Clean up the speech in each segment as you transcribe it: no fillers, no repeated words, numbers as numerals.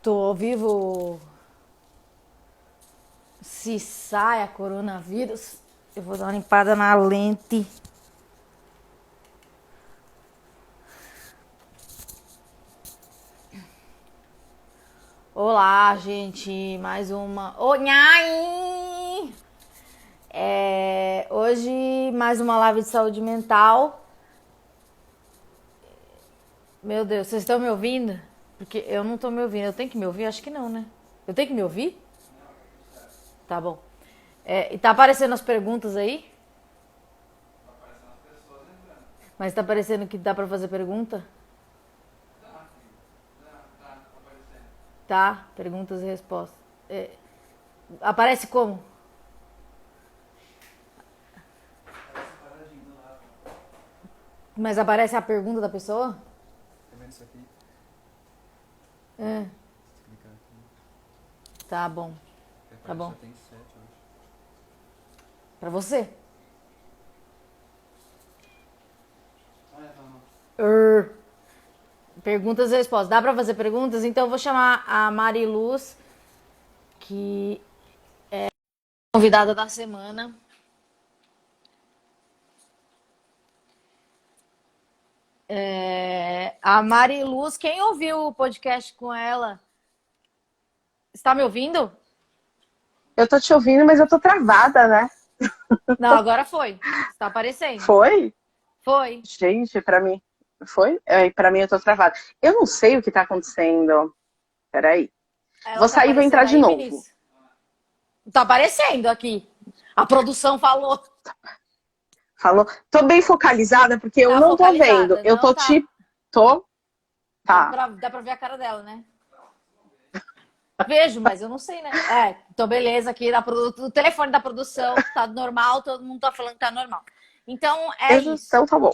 Tô ao vivo. Se sai a coronavírus, eu vou dar uma limpada na lente. Olá, gente, mais uma. Nhai! Hoje, mais uma live de saúde mental. Meu Deus, vocês estão me ouvindo? Porque eu não tô me ouvindo. Eu tenho que me ouvir? Acho que não, né? Eu tenho que me ouvir? Tá bom. E tá aparecendo as perguntas aí? Mas tá aparecendo que dá pra fazer pergunta? Tá, perguntas e respostas. Aparece como? Mas aparece a pergunta da pessoa? Tá vendo isso aqui? É, Se clicar aqui, tá bom. Tá aparece, bom. já tem 7, eu acho. Pra você? Ah, é, não. Perguntas e respostas. Dá pra fazer perguntas? Então eu vou chamar a Mariluz, que é a convidada da semana. A Mariluz, quem ouviu o podcast com ela? Está me ouvindo? Eu tô te ouvindo, mas eu tô travada, né? Não, agora foi. Está aparecendo. Foi? Foi. Gente, pra mim. Foi? Pra mim eu tô travada. Eu não sei o que tá acontecendo. Peraí. Ela Vou tá sair e vou aparecendo entrar de aí, novo. Vinícius? Tá aparecendo aqui. A produção falou. Falou? Tô bem focalizada porque eu Tá não tô vendo. focalizada? Eu Não tô tá. te. Tô? Tá. Dá pra ver a cara dela, né? Vejo, mas eu não sei, né? Então beleza, aqui o telefone da produção tá normal, todo mundo tá falando que tá normal. Então é isso. Então tá bom.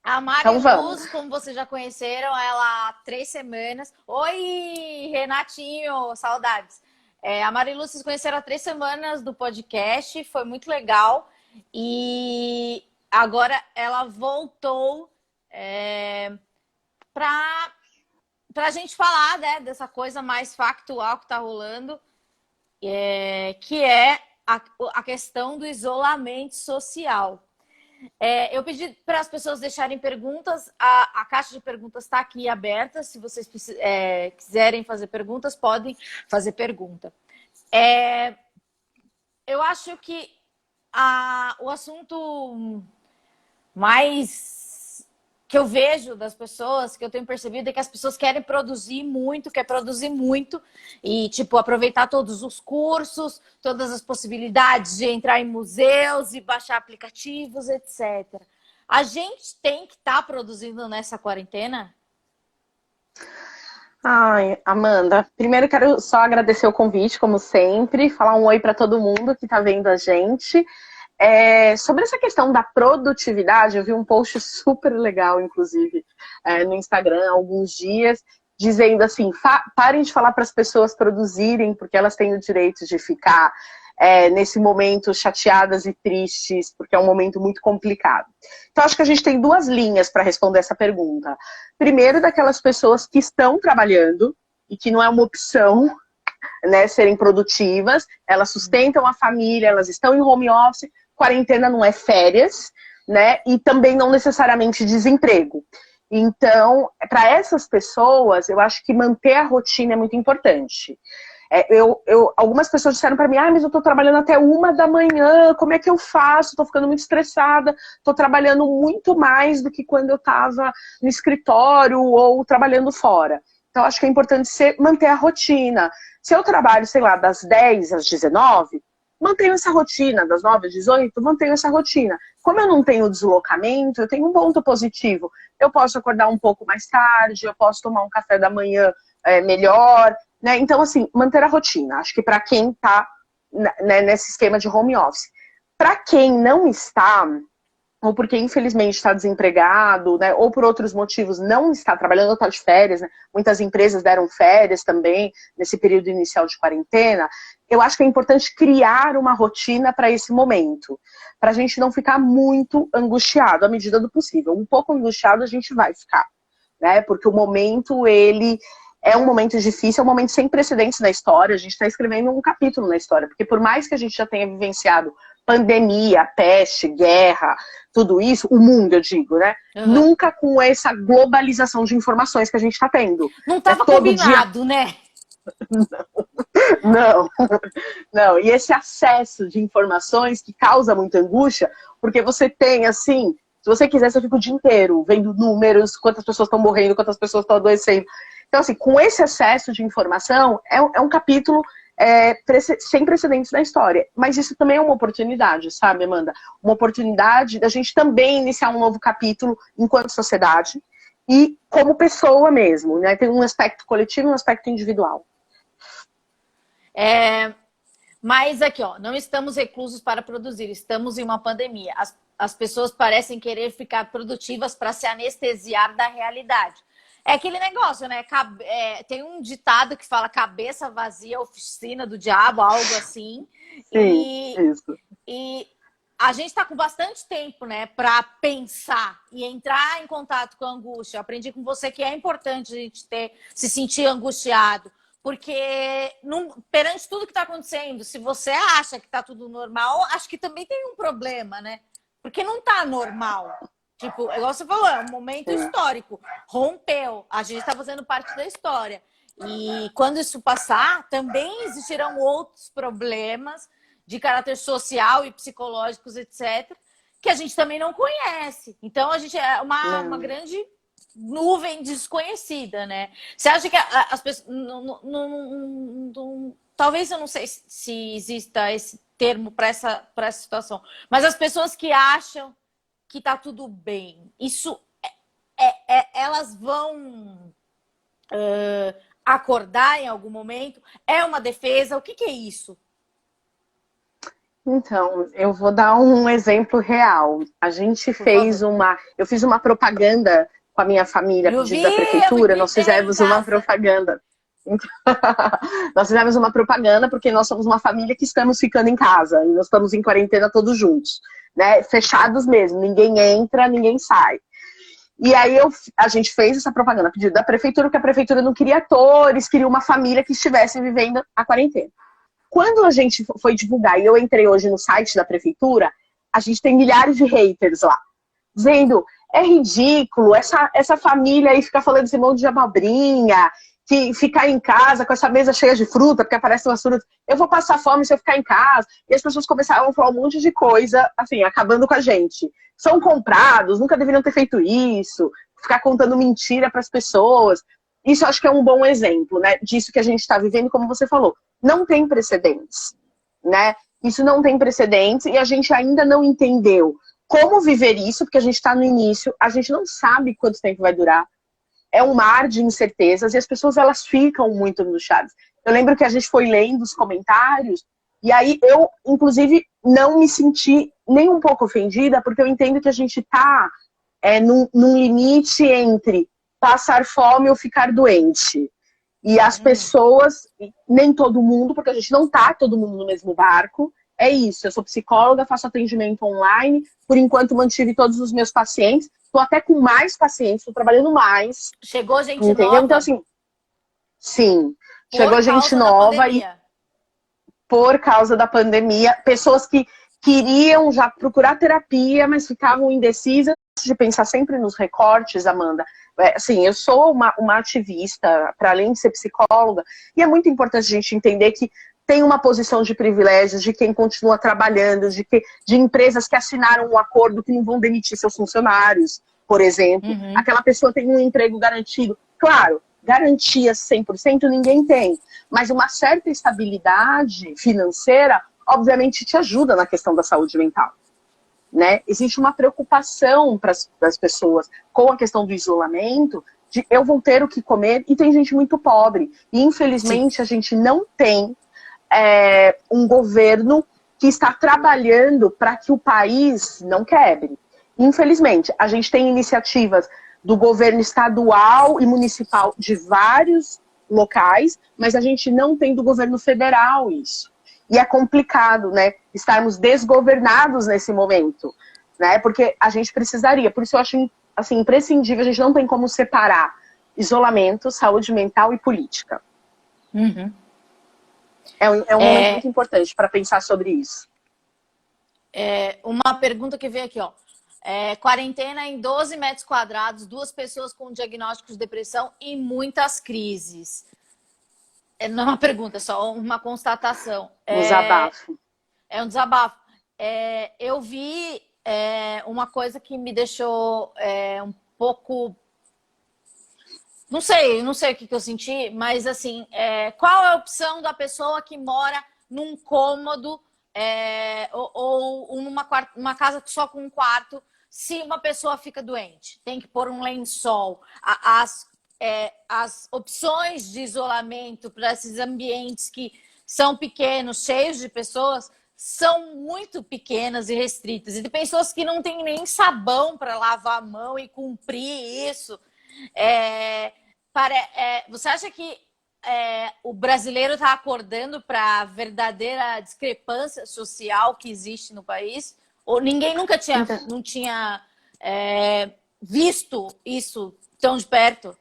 A Mari Então vamos. Luz, como vocês já conheceram, ela há 3 semanas. Oi, Renatinho, saudades. A Mari Luz, vocês conheceram há 3 semanas do podcast, foi muito legal. E agora ela voltou para a gente falar, né, dessa coisa mais factual que está rolando, que é a questão do isolamento social. Eu pedi para as pessoas deixarem perguntas. A caixa de perguntas está aqui aberta. Se vocês quiserem fazer perguntas, podem fazer pergunta. Eu acho que o assunto mais que eu vejo das pessoas, que eu tenho percebido, é que as pessoas querem quer produzir muito e, tipo, aproveitar todos os cursos, todas as possibilidades de entrar em museus e baixar aplicativos, etc. A gente tem que estar produzindo nessa quarentena? Ai, Amanda, primeiro quero só agradecer o convite, como sempre, falar um oi para todo mundo que tá vendo a gente. Sobre essa questão da produtividade, eu vi um post super legal, inclusive, no Instagram há alguns dias, dizendo assim: parem de falar para as pessoas produzirem, porque elas têm o direito de ficar nesse momento chateadas e tristes, porque é um momento muito complicado. Então, acho que a gente tem duas linhas para responder essa pergunta. Primeiro, daquelas pessoas que estão trabalhando e que não é uma opção, né, serem produtivas, elas sustentam a família, elas estão em home office, quarentena não é férias, né, e também não necessariamente desemprego. Então, para essas pessoas, eu acho que manter a rotina é muito importante. Algumas pessoas disseram para mim: mas eu estou trabalhando até 1 da manhã, como é que eu faço? Estou ficando muito estressada, estou trabalhando muito mais do que quando eu estava no escritório ou trabalhando fora. Então, acho que é importante manter a rotina. Se eu trabalho, sei lá, das 10 às 19, mantenho essa rotina, das 9 às 18, mantenho essa rotina. Como eu não tenho deslocamento, eu tenho um ponto positivo. Eu posso acordar um pouco mais tarde, eu posso tomar um café da manhã melhor, né? Então, assim, manter a rotina. Acho que para quem está, né, nesse esquema de home office. Para quem não está, ou porque infelizmente está desempregado, né, ou por outros motivos não está trabalhando, ou está de férias, né? Muitas empresas deram férias também nesse período inicial de quarentena. Eu acho que é importante criar uma rotina para esse momento, para a gente não ficar muito angustiado à medida do possível. Um pouco angustiado a gente vai ficar, né? Porque o momento, ele É um momento difícil, é um momento sem precedentes na história. A gente está escrevendo um capítulo na história, porque por mais que a gente já tenha vivenciado pandemia, peste, guerra, tudo isso, o mundo, eu digo, né? Uhum. Nunca com essa globalização de informações que a gente está tendo. Não estava todo combinado, né? Não, não. E esse acesso de informações que causa muita angústia, porque você tem, assim, se você quiser, você fica o dia inteiro vendo números, quantas pessoas estão morrendo, quantas pessoas estão adoecendo. Então, assim, com esse excesso de informação, é um capítulo sem precedentes na história. Mas isso também é uma oportunidade, sabe, Amanda? Uma oportunidade da gente também iniciar um novo capítulo enquanto sociedade e como pessoa mesmo, né? Tem um aspecto coletivo e um aspecto individual. Mas aqui, ó, não estamos reclusos para produzir, estamos em uma pandemia. As pessoas parecem querer ficar produtivas para se anestesiar da realidade. É aquele negócio, né? Tem um ditado que fala cabeça vazia, oficina do diabo, algo assim. Sim, isso. E a gente está com bastante tempo, né, para pensar e entrar em contato com a angústia. Eu aprendi com você que é importante a gente se sentir angustiado. Porque perante tudo que está acontecendo, se você acha que está tudo normal, acho que também tem um problema, né? Porque não está normal. Tipo, igual você falou, é um momento histórico. Rompeu. A gente está fazendo parte da história. E quando isso passar, também existirão outros problemas de caráter social e psicológicos, etc., que a gente também não conhece. Então, a gente é uma grande nuvem desconhecida, né? Você acha que as pessoas... talvez eu não sei se exista esse termo para essa situação, mas as pessoas que acham que tá tudo bem, isso elas vão acordar em algum momento? É uma defesa? O que é isso? Então, eu vou dar um exemplo real. Eu fiz uma propaganda com a minha família, a pedido da prefeitura, nós fizemos uma propaganda. Nós fizemos uma propaganda porque nós somos uma família que estamos ficando em casa, e nós estamos em quarentena todos juntos, né? Fechados mesmo, ninguém entra, ninguém sai. E aí a gente fez essa propaganda a pedido da prefeitura, porque a prefeitura não queria atores, queria uma família que estivesse vivendo a quarentena. Quando a gente foi divulgar, e eu entrei hoje no site da prefeitura, a gente tem milhares de haters lá, dizendo, é ridículo, essa família aí ficar falando esse monte de abobrinha, que ficar em casa com essa mesa cheia de fruta, porque aparecem umas frutas, eu vou passar fome se eu ficar em casa. E as pessoas começaram a falar um monte de coisa, assim, acabando com a gente. São comprados, nunca deveriam ter feito isso, ficar contando mentira para as pessoas. Isso eu acho que é um bom exemplo, né, disso que a gente está vivendo, como você falou. Não tem precedentes, né? Isso não tem precedentes e a gente ainda não entendeu como viver isso, porque a gente está no início, a gente não sabe quanto tempo vai durar. É um mar de incertezas e as pessoas elas ficam muito angustiadas. Eu lembro que a gente foi lendo os comentários e aí eu, inclusive, não me senti nem um pouco ofendida, porque eu entendo que a gente está num limite entre passar fome ou ficar doente. E as pessoas, nem todo mundo, porque a gente não tá todo mundo no mesmo barco, é isso. Eu sou psicóloga, faço atendimento online, por enquanto mantive todos os meus pacientes, tô até com mais pacientes, tô trabalhando mais. Chegou gente entendeu? nova? Então, assim, sim, chegou gente nova e por causa da pandemia, pessoas que queriam já procurar terapia, mas ficavam indecisas. De pensar sempre nos recortes, Amanda. Assim, eu sou uma ativista, para além de ser psicóloga, e é muito importante a gente entender que tem uma posição de privilégios de quem continua trabalhando, de empresas que assinaram um acordo que não vão demitir seus funcionários, por exemplo. Aquela pessoa tem um emprego garantido. Claro, garantias 100% ninguém tem, mas uma certa estabilidade financeira, obviamente, te ajuda na questão da saúde mental. Né? Existe uma preocupação para as pessoas com a questão do isolamento, de eu vou ter o que comer, e tem gente muito pobre. E infelizmente a gente não tem um governo que está trabalhando para que o país não quebre. Infelizmente, a gente tem iniciativas do governo estadual e municipal de vários locais, mas a gente não tem do governo federal isso. E é complicado, né, estarmos desgovernados nesse momento, né, porque a gente precisaria, por isso eu acho assim, imprescindível, a gente não tem como separar isolamento, saúde mental e política. Uhum. É um momento muito importante para pensar sobre isso. Uma pergunta que veio aqui, ó. Quarentena em 12 metros quadrados, 2 pessoas com diagnóstico de depressão e muitas crises. Não é uma pergunta, é só uma constatação. Um desabafo. É um desabafo. Eu vi uma coisa que me deixou um pouco... Não sei o que eu senti, mas assim, qual é a opção da pessoa que mora num cômodo ou numa casa só com um quarto, se uma pessoa fica doente? Tem que pôr um lençol. As opções de isolamento para esses ambientes que são pequenos, cheios de pessoas, são muito pequenas e restritas. E tem pessoas que não têm nem sabão para lavar a mão e cumprir isso. Você acha que o brasileiro está acordando para a verdadeira discrepância social que existe no país? Ou ninguém nunca não tinha visto isso tão de perto?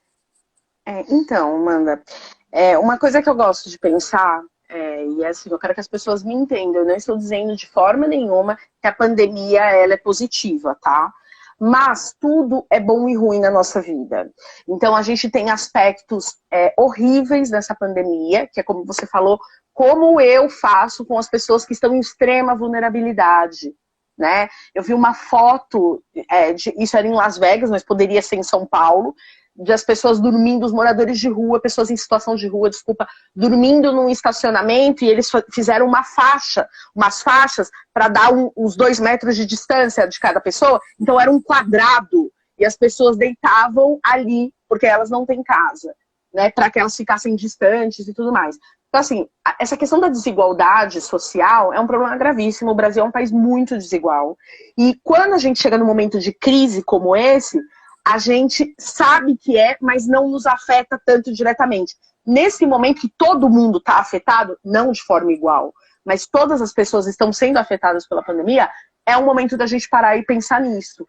Então, Amanda, uma coisa que eu gosto de pensar, e assim, eu quero que as pessoas me entendam, eu não estou dizendo de forma nenhuma que a pandemia ela é positiva, tá? Mas tudo é bom e ruim na nossa vida. Então a gente tem aspectos horríveis nessa pandemia, que é como você falou, como eu faço com as pessoas que estão em extrema vulnerabilidade, né? Eu vi uma foto, isso era em Las Vegas, mas poderia ser em São Paulo, das pessoas dormindo, os moradores de rua, pessoas em situação de rua, dormindo num estacionamento, e eles fizeram umas faixas para dar uns 2 metros de distância de cada pessoa, então era um quadrado, e as pessoas deitavam ali, porque elas não têm casa, né, para que elas ficassem distantes e tudo mais. Então, assim, essa questão da desigualdade social é um problema gravíssimo, o Brasil é um país muito desigual, e quando a gente chega num momento de crise como esse, a gente sabe que mas não nos afeta tanto diretamente. Nesse momento que todo mundo está afetado, não de forma igual, mas todas as pessoas estão sendo afetadas pela pandemia, é um momento da gente parar e pensar nisso.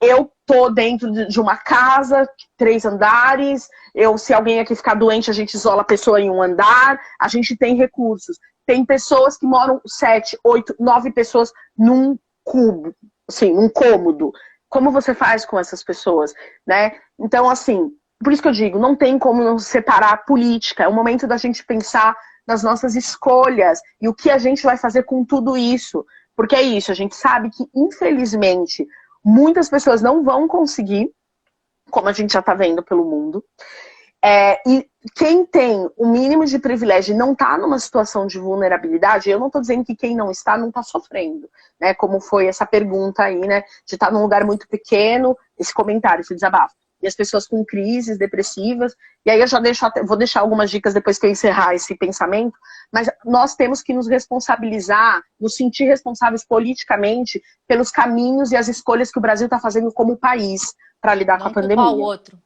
Eu tô dentro de uma casa, 3 andares, se alguém aqui ficar doente, a gente isola a pessoa em um andar, a gente tem recursos. Tem pessoas que moram 7, 8, 9 pessoas num cubo, assim, num cômodo. Como você faz com essas pessoas, né? Então, assim, por isso que eu digo, não tem como separar a política. É o momento da gente pensar nas nossas escolhas e o que a gente vai fazer com tudo isso. Porque é isso, a gente sabe que, infelizmente, muitas pessoas não vão conseguir, como a gente já está vendo pelo mundo. E quem tem o mínimo de privilégio e não está numa situação de vulnerabilidade, eu não estou dizendo que quem não está sofrendo, né? Como foi essa pergunta aí, né? De estar num lugar muito pequeno, esse comentário, esse desabafo. E as pessoas com crises depressivas. E aí eu já vou deixar algumas dicas depois que eu encerrar esse pensamento. Mas nós temos que nos responsabilizar, nos sentir responsáveis politicamente pelos caminhos e as escolhas que o Brasil está fazendo como país para lidar com a pandemia. Não culpar o outro.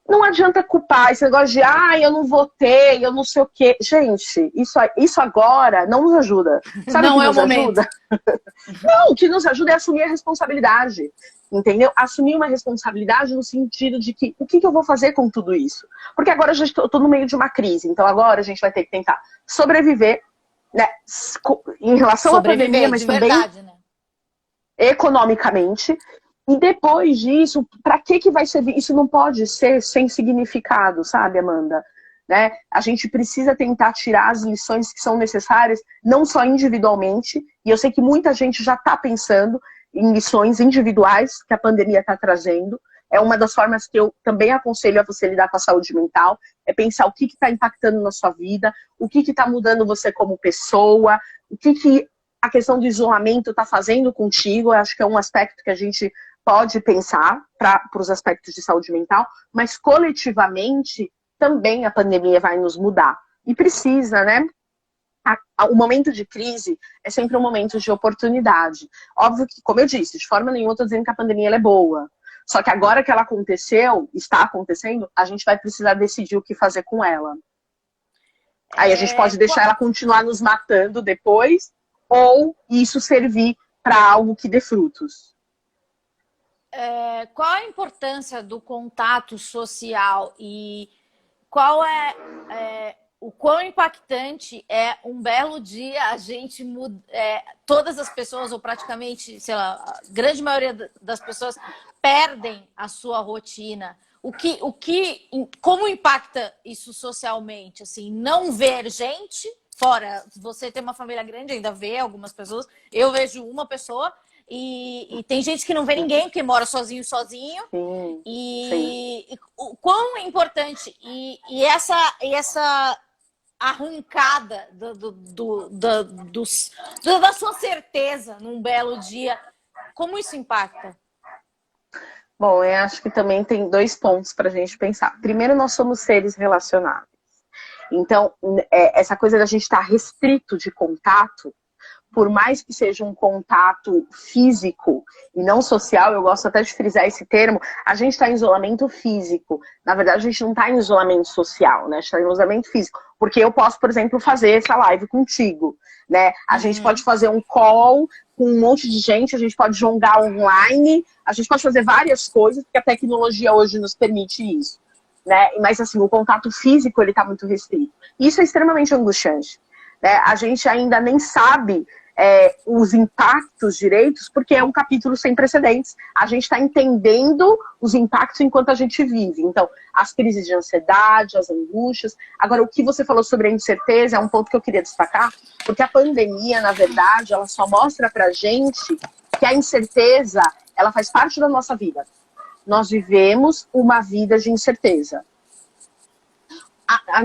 Não adianta culpar esse negócio de eu não votei, eu não sei o quê. Gente, isso agora não nos ajuda. Sabe o que nos ajuda? Não, o que nos ajuda é assumir a responsabilidade. Entendeu? Assumir uma responsabilidade no sentido de que o que eu vou fazer com tudo isso? Porque agora eu tô no meio de uma crise, então agora a gente vai ter que tentar sobreviver, né, em relação à pandemia, mas também verdade, né? Economicamente. E depois disso, para que vai servir? Isso não pode ser sem significado, sabe, Amanda? Né? A gente precisa tentar tirar as lições que são necessárias, não só individualmente, e eu sei que muita gente já está pensando em lições individuais que a pandemia está trazendo. É uma das formas que eu também aconselho a você lidar com a saúde mental, é pensar o que está impactando na sua vida, o que está mudando você como pessoa, o que a questão do isolamento está fazendo contigo. Eu acho que é um aspecto que a gente pode pensar para os aspectos de saúde mental, mas coletivamente também a pandemia vai nos mudar. E precisa, né? O momento de crise é sempre um momento de oportunidade. Óbvio que, como eu disse, de forma nenhuma eu estou dizendo que a pandemia ela é boa. Só que agora que ela está acontecendo, a gente vai precisar decidir o que fazer com ela. Aí a gente pode deixar ela continuar nos matando depois, ou isso servir para algo que dê frutos. qual a importância do contato social e qual o quão impactante é um belo dia a gente todas as pessoas, ou praticamente, sei lá, a grande maioria das pessoas perdem a sua rotina. Como impacta isso socialmente? Assim, não ver gente, fora você ter uma família grande, ainda vê algumas pessoas, eu vejo uma pessoa, e tem gente que não vê ninguém, porque mora sozinho. Sim, sim. E o quão é importante, e essa arrancada da sua certeza num belo dia, como isso impacta? Bom, eu acho que também tem dois pontos para a gente pensar. Primeiro, nós somos seres relacionáveis. Então, essa coisa da gente estar restrito de contato, por mais que seja um contato físico e não social, eu gosto até de frisar esse termo, a gente está em isolamento físico. Na verdade, a gente não está em isolamento social, né? A gente está em isolamento físico. Porque eu posso, por exemplo, fazer essa live contigo, né? A gente pode fazer um call com um monte de gente, a gente pode jogar online, a gente pode fazer várias coisas, porque a tecnologia hoje nos permite isso, né? Mas, assim, o contato físico, ele está muito restrito. Isso é extremamente angustiante, né? A gente ainda nem sabe os impactos direitos, porque é um capítulo sem precedentes. A gente está entendendo os impactos enquanto a gente vive. Então, as crises de ansiedade, as angústias. Agora, o que você falou sobre a incerteza é um ponto que eu queria destacar, porque a pandemia, na verdade, ela só mostra pra gente que a incerteza, ela faz parte da nossa vida. Nós vivemos uma vida de incerteza.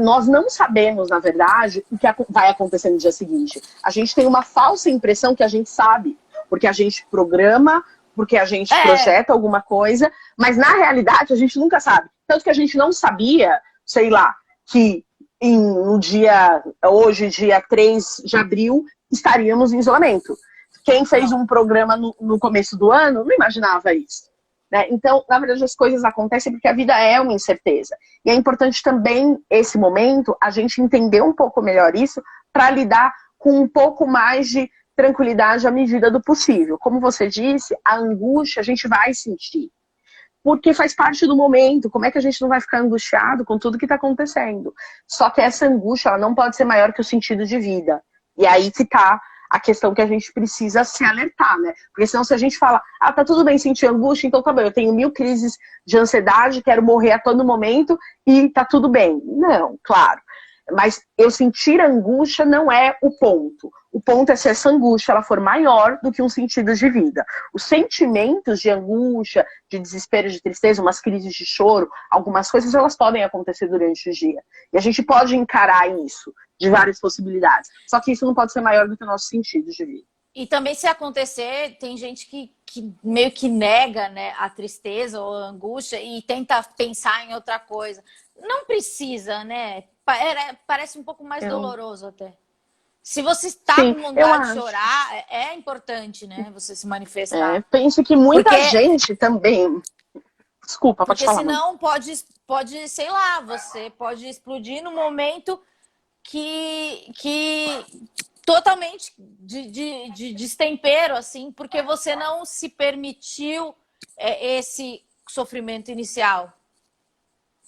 Nós não sabemos, na verdade, o que vai acontecer no dia seguinte. A gente tem uma falsa impressão que a gente sabe, porque a gente programa, porque a gente projeta alguma coisa, mas na realidade a gente nunca sabe. Tanto que a gente não sabia, sei lá, que no dia, hoje, dia 3 de abril, estaríamos em isolamento. Quem fez um programa no começo do ano não imaginava isso. Né? Então, na verdade, as coisas acontecem porque a vida é uma incerteza. E é importante também, esse momento, a gente entender um pouco melhor isso para lidar com um pouco mais de tranquilidade à medida do possível. Como você disse, a angústia a gente vai sentir. Porque faz parte do momento. Como é que a gente não vai ficar angustiado com tudo que está acontecendo? Só que essa angústia ela não pode ser maior que o sentido de vida. E aí que está a questão que a gente precisa se alertar, né? Porque senão se a gente fala, tá tudo bem sentir angústia, então tá bem, eu tenho 1000 crises de ansiedade, quero morrer a todo momento e tá tudo bem. Não, claro. Mas eu sentir angústia não é o ponto. O ponto é se essa angústia ela for maior do que um sentido de vida. Os sentimentos de angústia, de desespero, de tristeza, umas crises de choro, algumas coisas elas podem acontecer durante o dia. E a gente pode encarar isso de várias possibilidades. Só que isso não pode ser maior do que o nosso sentido de vida. E também, se acontecer, tem gente que meio que nega, né, a tristeza ou a angústia e tenta pensar em outra coisa. Não precisa, né? Parece um pouco mais doloroso até. Se você está com vontade de chorar, é importante, né? Você se manifestar. Penso que muita gente também... Desculpa, pode falar. Porque senão pode, sei lá, você pode explodir no momento que totalmente de destempero, assim, porque você não se permitiu esse sofrimento inicial.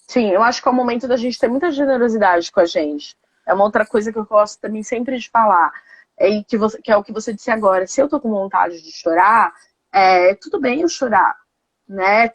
Sim, eu acho que é o momento da gente ter muita generosidade com a gente. É uma outra coisa que eu gosto também sempre de falar, que é o que você disse agora. Se eu tô com vontade de chorar, tudo bem eu chorar, né?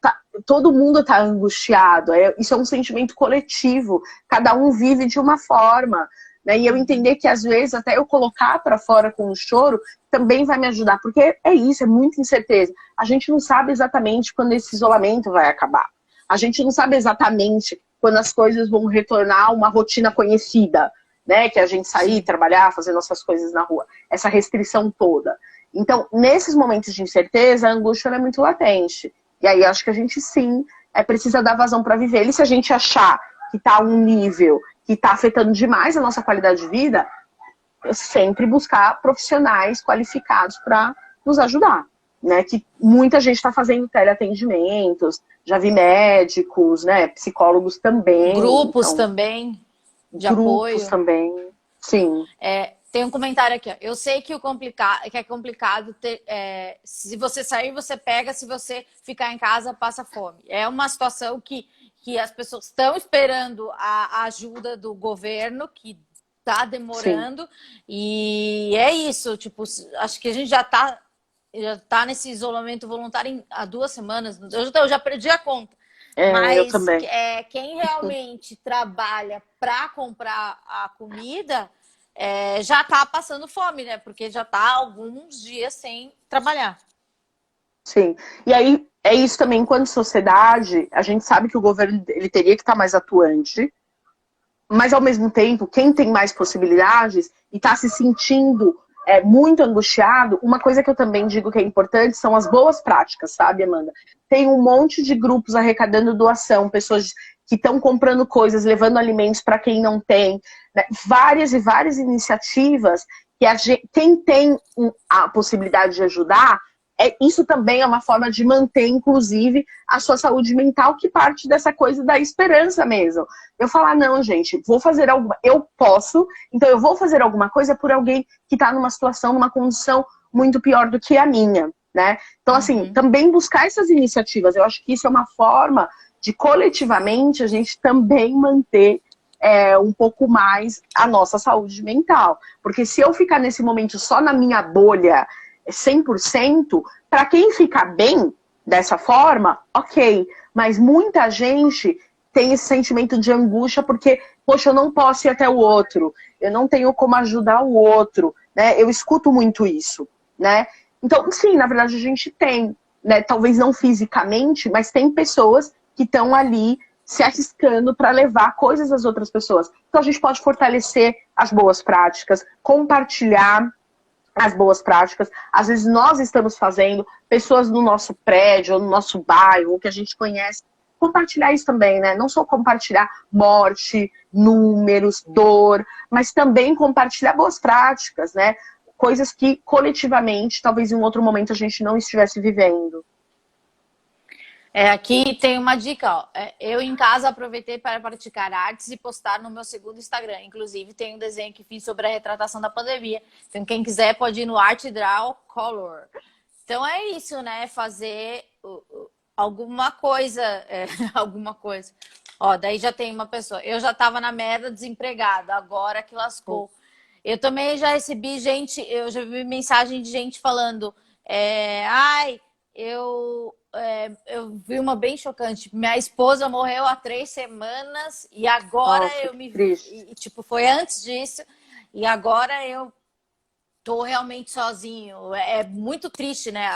Todo mundo tá angustiado, isso é um sentimento coletivo, cada um vive de uma forma, né? E eu entender que às vezes até eu colocar para fora com o choro também vai me ajudar, porque é isso, é muita incerteza. A gente não sabe exatamente quando esse isolamento vai acabar. A gente não sabe exatamente quando as coisas vão retornar a uma rotina conhecida, né? Que a gente sair, trabalhar, fazer nossas coisas na rua. Essa restrição toda. Então, nesses momentos de incerteza, a angústia é muito latente. E aí, acho que a gente, sim, precisa dar vazão para viver. E se a gente achar que está a um nível que está afetando demais a nossa qualidade de vida, sempre buscar profissionais qualificados para nos ajudar. Né, que muita gente está fazendo teleatendimentos, já vi médicos, né, psicólogos também. Grupos também, de apoio. Grupos também, sim. Tem um comentário aqui, ó. Eu sei que, que é complicado se você sair, você pega, se você ficar em casa, passa fome. É uma situação que as pessoas estão esperando a ajuda do governo, que está Sim. demorando, e é isso, tipo, acho que a gente já tá nesse isolamento voluntário há 2 semanas, eu já perdi a conta. Eu Mas também. quem realmente trabalha para comprar a comida já está passando fome, né? Porque já está alguns dias sem trabalhar. Sim. E aí, é isso também, enquanto sociedade, a gente sabe que o governo ele teria que estar mais atuante, mas ao mesmo tempo, quem tem mais possibilidades e está se sentindo muito angustiado, uma coisa que eu também digo que é importante são as boas práticas, sabe, Amanda? Tem um monte de grupos arrecadando doação, pessoas que estão comprando coisas, levando alimentos para quem não tem, né? Várias e várias iniciativas que quem tem a possibilidade de ajudar, isso também é uma forma de manter, inclusive, a sua saúde mental, que parte dessa coisa da esperança mesmo. Eu falar, não, gente, vou fazer alguma. Eu posso, então eu vou fazer alguma coisa por alguém que está numa situação, numa condição muito pior do que a minha, né? Então, assim, também buscar essas iniciativas. Eu acho que isso é uma forma de coletivamente a gente também manter um pouco mais a nossa saúde mental. Porque se eu ficar nesse momento só na minha bolha 100%, para quem fica bem dessa forma, ok. Mas muita gente tem esse sentimento de angústia porque, poxa, eu não posso ir até o outro, eu não tenho como ajudar o outro, né? Eu escuto muito isso, né? Então, sim, na verdade a gente tem, né? Talvez não fisicamente, mas tem pessoas que estão ali se arriscando para levar coisas às outras pessoas. Então a gente pode fortalecer as boas práticas, compartilhar as boas práticas. Às vezes nós estamos fazendo, pessoas no nosso prédio, ou no nosso bairro, que a gente conhece, compartilhar isso também, né? Não só compartilhar morte, números, dor, mas também compartilhar boas práticas, né? Coisas que coletivamente, talvez em um outro momento a gente não estivesse vivendo. Aqui tem uma dica, ó. Eu em casa aproveitei para praticar artes e postar no meu segundo Instagram. Inclusive, tem um desenho que fiz sobre a retratação da pandemia. Então, quem quiser pode ir no Art Draw Color. Então é isso, né? Fazer alguma coisa. Alguma coisa. Ó, daí já tem uma pessoa. Eu já estava na merda desempregada, agora que lascou. Eu também já recebi eu já vi mensagem de gente falando, ai, eu vi uma bem chocante. Minha esposa morreu há 3 semanas e agora Nossa, eu que me. triste. Tipo, foi antes disso e agora eu tô realmente sozinho. É muito triste, né?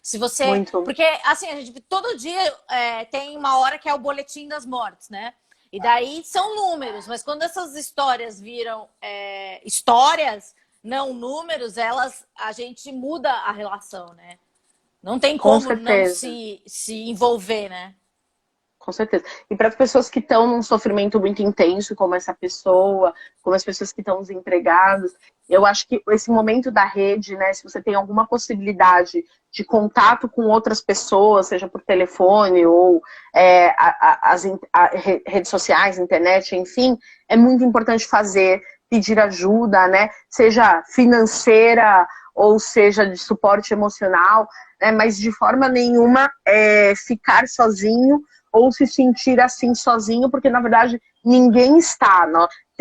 Se você. Muito. Porque, assim, a gente todo dia tem uma hora que é o boletim das mortes, né? E daí são números, mas quando essas histórias viram histórias, não números, a gente muda a relação, né? Não tem Com como não certeza. se envolver, né? Com certeza. E para as pessoas que estão num sofrimento muito intenso, como essa pessoa, como as pessoas que estão desempregadas, eu acho que esse momento da rede, né, se você tem alguma possibilidade de contato com outras pessoas, seja por telefone ou redes sociais, internet, enfim, é muito importante fazer, pedir ajuda, né, seja financeira ou seja de suporte emocional, né, mas de forma nenhuma ficar sozinho ou se sentir assim sozinho, porque na verdade ninguém está.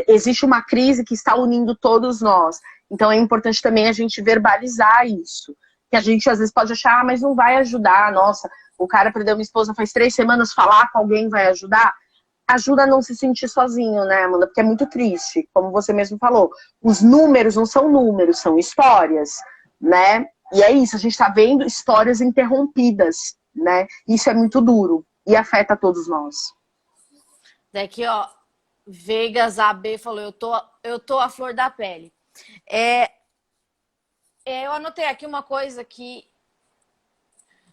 Existe uma crise que está unindo todos nós. Então é importante também a gente verbalizar isso. Que a gente às vezes pode achar, mas não vai ajudar. Nossa, o cara perdeu minha esposa faz 3 semanas, falar com alguém vai ajudar. Ajuda a não se sentir sozinho, né, Amanda? Porque é muito triste, como você mesmo falou. Os números não são números, são histórias, né? E é isso, a gente está vendo histórias interrompidas, né? Isso é muito duro e afeta todos nós. Daqui, ó, Vegas AB falou, eu tô à flor da pele. Eu anotei aqui uma coisa que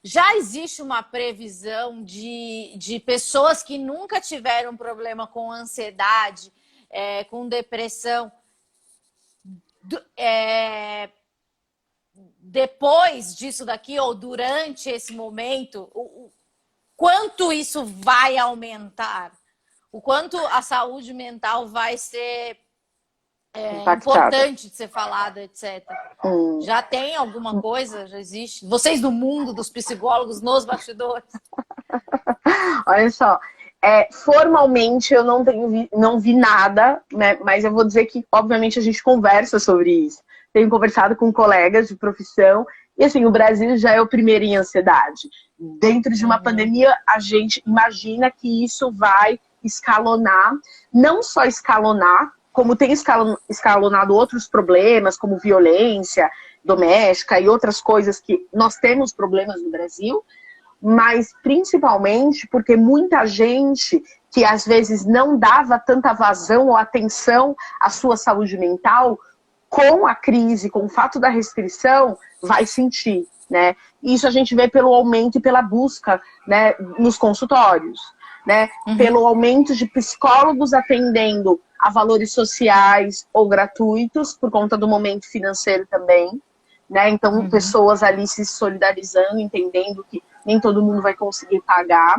já existe uma previsão de pessoas que nunca tiveram problema com ansiedade, com depressão, depois disso daqui ou durante esse momento, quanto isso vai aumentar? O quanto a saúde mental vai ser impactada. importante de ser falada, etc. Já tem alguma coisa? Já existe? Vocês do mundo dos psicólogos nos bastidores? Olha só, formalmente eu não vi nada, né? Mas eu vou dizer que, obviamente, a gente conversa sobre isso. Tenho conversado com colegas de profissão e, assim, o Brasil já é o primeiro em ansiedade. Dentro de uma pandemia, a gente imagina que isso vai escalonar, não só escalonar, como tem escalonado outros problemas, como violência doméstica e outras coisas que nós temos problemas no Brasil, mas principalmente porque muita gente que às vezes não dava tanta vazão ou atenção à sua saúde mental, com a crise, com o fato da restrição, vai sentir, né? Isso a gente vê pelo aumento e pela busca, né, nos consultórios, né? Pelo aumento de psicólogos atendendo a valores sociais ou gratuitos, por conta do momento financeiro também, né? Então, pessoas ali se solidarizando, entendendo que nem todo mundo vai conseguir pagar,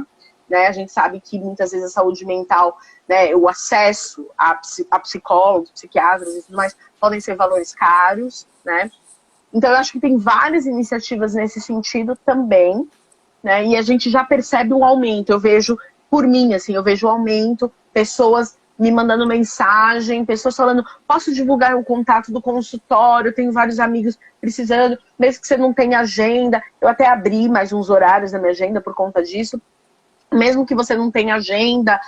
né? A gente sabe que muitas vezes a saúde mental, né, o acesso a psicólogos, psiquiatras e tudo mais, podem ser valores caros, né? Então, eu acho que tem várias iniciativas nesse sentido também, né? E a gente já percebe um aumento. Eu vejo, por mim, assim, eu vejo um aumento, pessoas me mandando mensagem, pessoas falando, posso divulgar o contato do consultório, eu tenho vários amigos precisando, mesmo que você não tenha agenda, eu até abri mais uns horários na minha agenda por conta disso, mesmo que você não tenha agenda,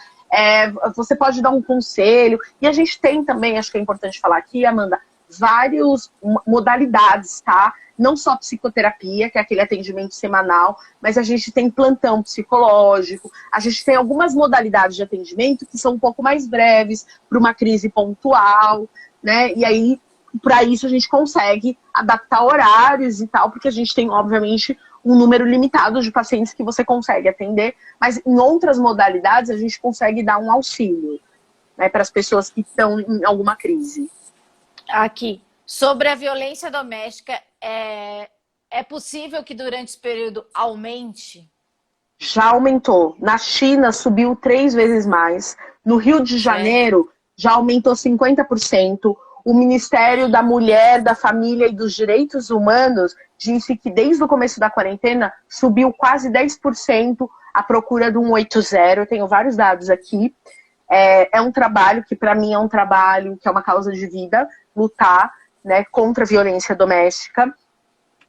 você pode dar um conselho, e a gente tem também, acho que é importante falar aqui, Amanda, várias modalidades, tá? Não só psicoterapia, que é aquele atendimento semanal, mas a gente tem plantão psicológico, a gente tem algumas modalidades de atendimento que são um pouco mais breves, para uma crise pontual, né? E aí, para isso, a gente consegue adaptar horários e tal, porque a gente tem, obviamente, um número limitado de pacientes que você consegue atender, mas em outras modalidades a gente consegue dar um auxílio, né, para as pessoas que estão em alguma crise. Aqui, sobre a violência doméstica, é possível que durante esse período aumente? Já aumentou. Na China subiu 3 vezes mais. No Rio de Janeiro já aumentou 50%. O Ministério da Mulher, da Família e dos Direitos Humanos disse que desde o começo da quarentena subiu quase 10% a procura do 180. Eu tenho vários dados aqui. É um trabalho que, para mim, é um trabalho que é uma causa de vida, lutar, né, contra a violência doméstica,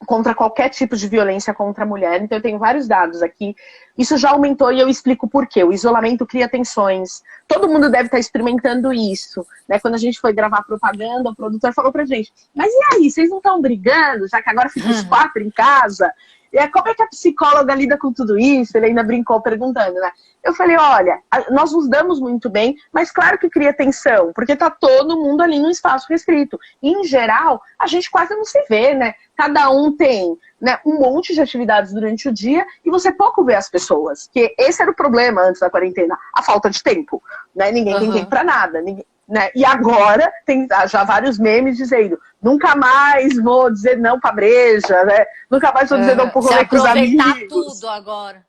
contra qualquer tipo de violência contra a mulher. Então eu tenho vários dados aqui. Isso já aumentou e eu explico por quê. O isolamento cria tensões. Todo mundo deve estar experimentando isso, né? Quando a gente foi gravar propaganda, o produtor falou pra gente, mas e aí, vocês não estão brigando, já que agora ficam os 4 em casa? E como é que a psicóloga lida com tudo isso? Ele ainda brincou perguntando, né? Eu falei, olha, nós nos damos muito bem, mas claro que cria tensão, porque tá todo mundo ali num espaço restrito. E, em geral, a gente quase não se vê, né? Cada um tem, né, um monte de atividades durante o dia e você pouco vê as pessoas. Que esse era o problema antes da quarentena, a falta de tempo, né? Ninguém tem tempo pra nada, né? E agora tem já vários memes dizendo, nunca mais vou dizer não pra breja, né? Nunca mais vou dizer não pro rolê com os amigos. Aproveitar tudo agora.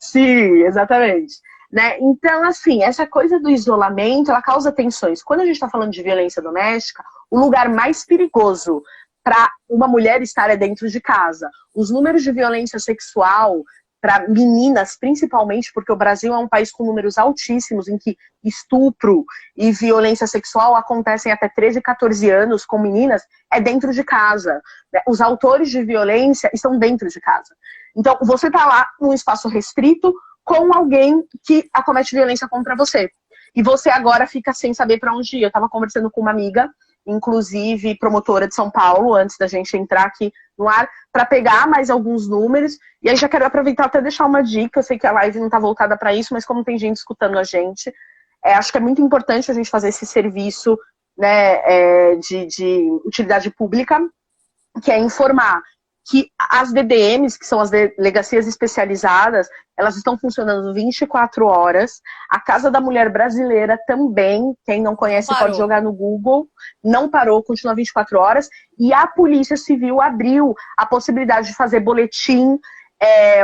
Sim, exatamente. Né? Então, assim, essa coisa do isolamento, ela causa tensões. Quando a gente está falando de violência doméstica, o lugar mais perigoso para uma mulher estar é dentro de casa. Os números de violência sexual para meninas, principalmente, porque o Brasil é um país com números altíssimos em que estupro e violência sexual acontecem até 13, 14 anos com meninas, é dentro de casa. Né? Os autores de violência estão dentro de casa. Então, você está lá num espaço restrito com alguém que acomete violência contra você. E você agora fica sem saber para onde ir. Eu estava conversando com uma amiga, inclusive promotora de São Paulo, antes da gente entrar aqui no ar, para pegar mais alguns números. E aí já quero aproveitar até deixar uma dica. Eu sei que a live não está voltada para isso, mas como tem gente escutando a gente, acho que é muito importante a gente fazer esse serviço, né, de utilidade pública, que é informar que as DDMs, que são as delegacias especializadas, elas estão funcionando 24 horas. A Casa da Mulher Brasileira também, quem não conhece pode jogar no Google, não parou, continua 24 horas. E a Polícia Civil abriu a possibilidade de fazer boletim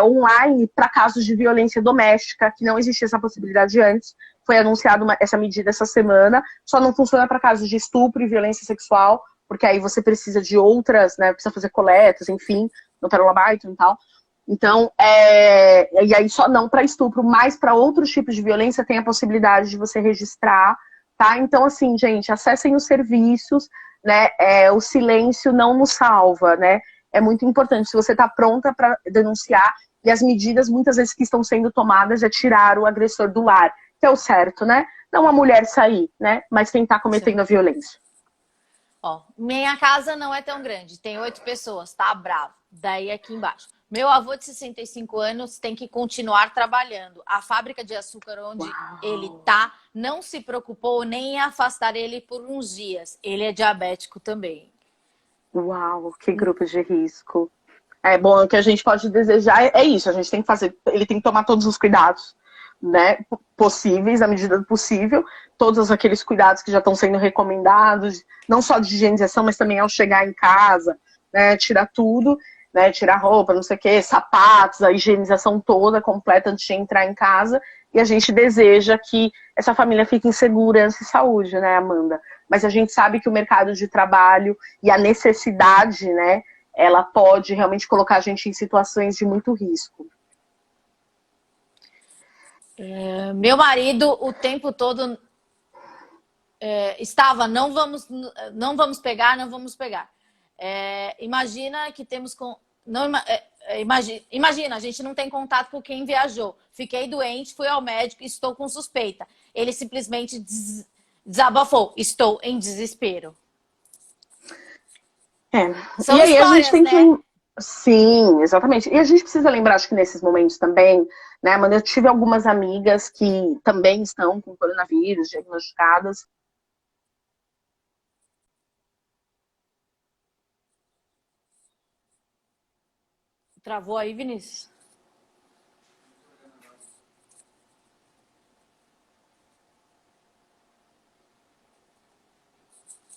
online para casos de violência doméstica, que não existia essa possibilidade antes. Foi anunciada essa medida essa semana, só não funciona para casos de estupro e violência sexual, porque aí você precisa de outras, né? Precisa fazer coletas, enfim, no Tarolabaiton e tal. Então, e aí só não para estupro, mas para outros tipos de violência tem a possibilidade de você registrar, tá? Então, assim, gente, acessem os serviços, né? O silêncio não nos salva, né? É muito importante. Se você está pronta para denunciar, e as medidas muitas vezes que estão sendo tomadas é tirar o agressor do lar, que é o certo, né? Não a mulher sair, né? Mas quem está cometendo a violência. Ó, minha casa não é tão grande, tem 8 pessoas, tá bravo. Daí aqui embaixo. Meu avô de 65 anos tem que continuar trabalhando. A fábrica de açúcar onde ele tá não se preocupou nem em afastar ele por uns dias. Ele é diabético também. Uau, que grupo de risco. Bom, o que a gente pode desejar é isso, a gente tem que fazer, ele tem que tomar todos os cuidados, né, possíveis, à medida do possível, todos aqueles cuidados que já estão sendo recomendados, não só de higienização, mas também ao chegar em casa, né, tirar tudo, né, tirar roupa, não sei o que, sapatos, a higienização toda completa antes de entrar em casa, e a gente deseja que essa família fique em segurança e saúde, né, Amanda? Mas a gente sabe que o mercado de trabalho e a necessidade, né, ela pode realmente colocar a gente em situações de muito risco. Meu marido o tempo todo estava, não vamos pegar, não vamos pegar. Imagina que temos com... Não, imagina, a gente não tem contato com quem viajou. Fiquei doente, fui ao médico, estou com suspeita. Ele simplesmente desabafou. Estou em desespero. São e aí a gente tem né? que... Sim, exatamente. E a gente precisa lembrar, acho que nesses momentos também, né, Amanda, eu tive algumas amigas que também estão com coronavírus, diagnosticadas. Travou aí, Vinícius?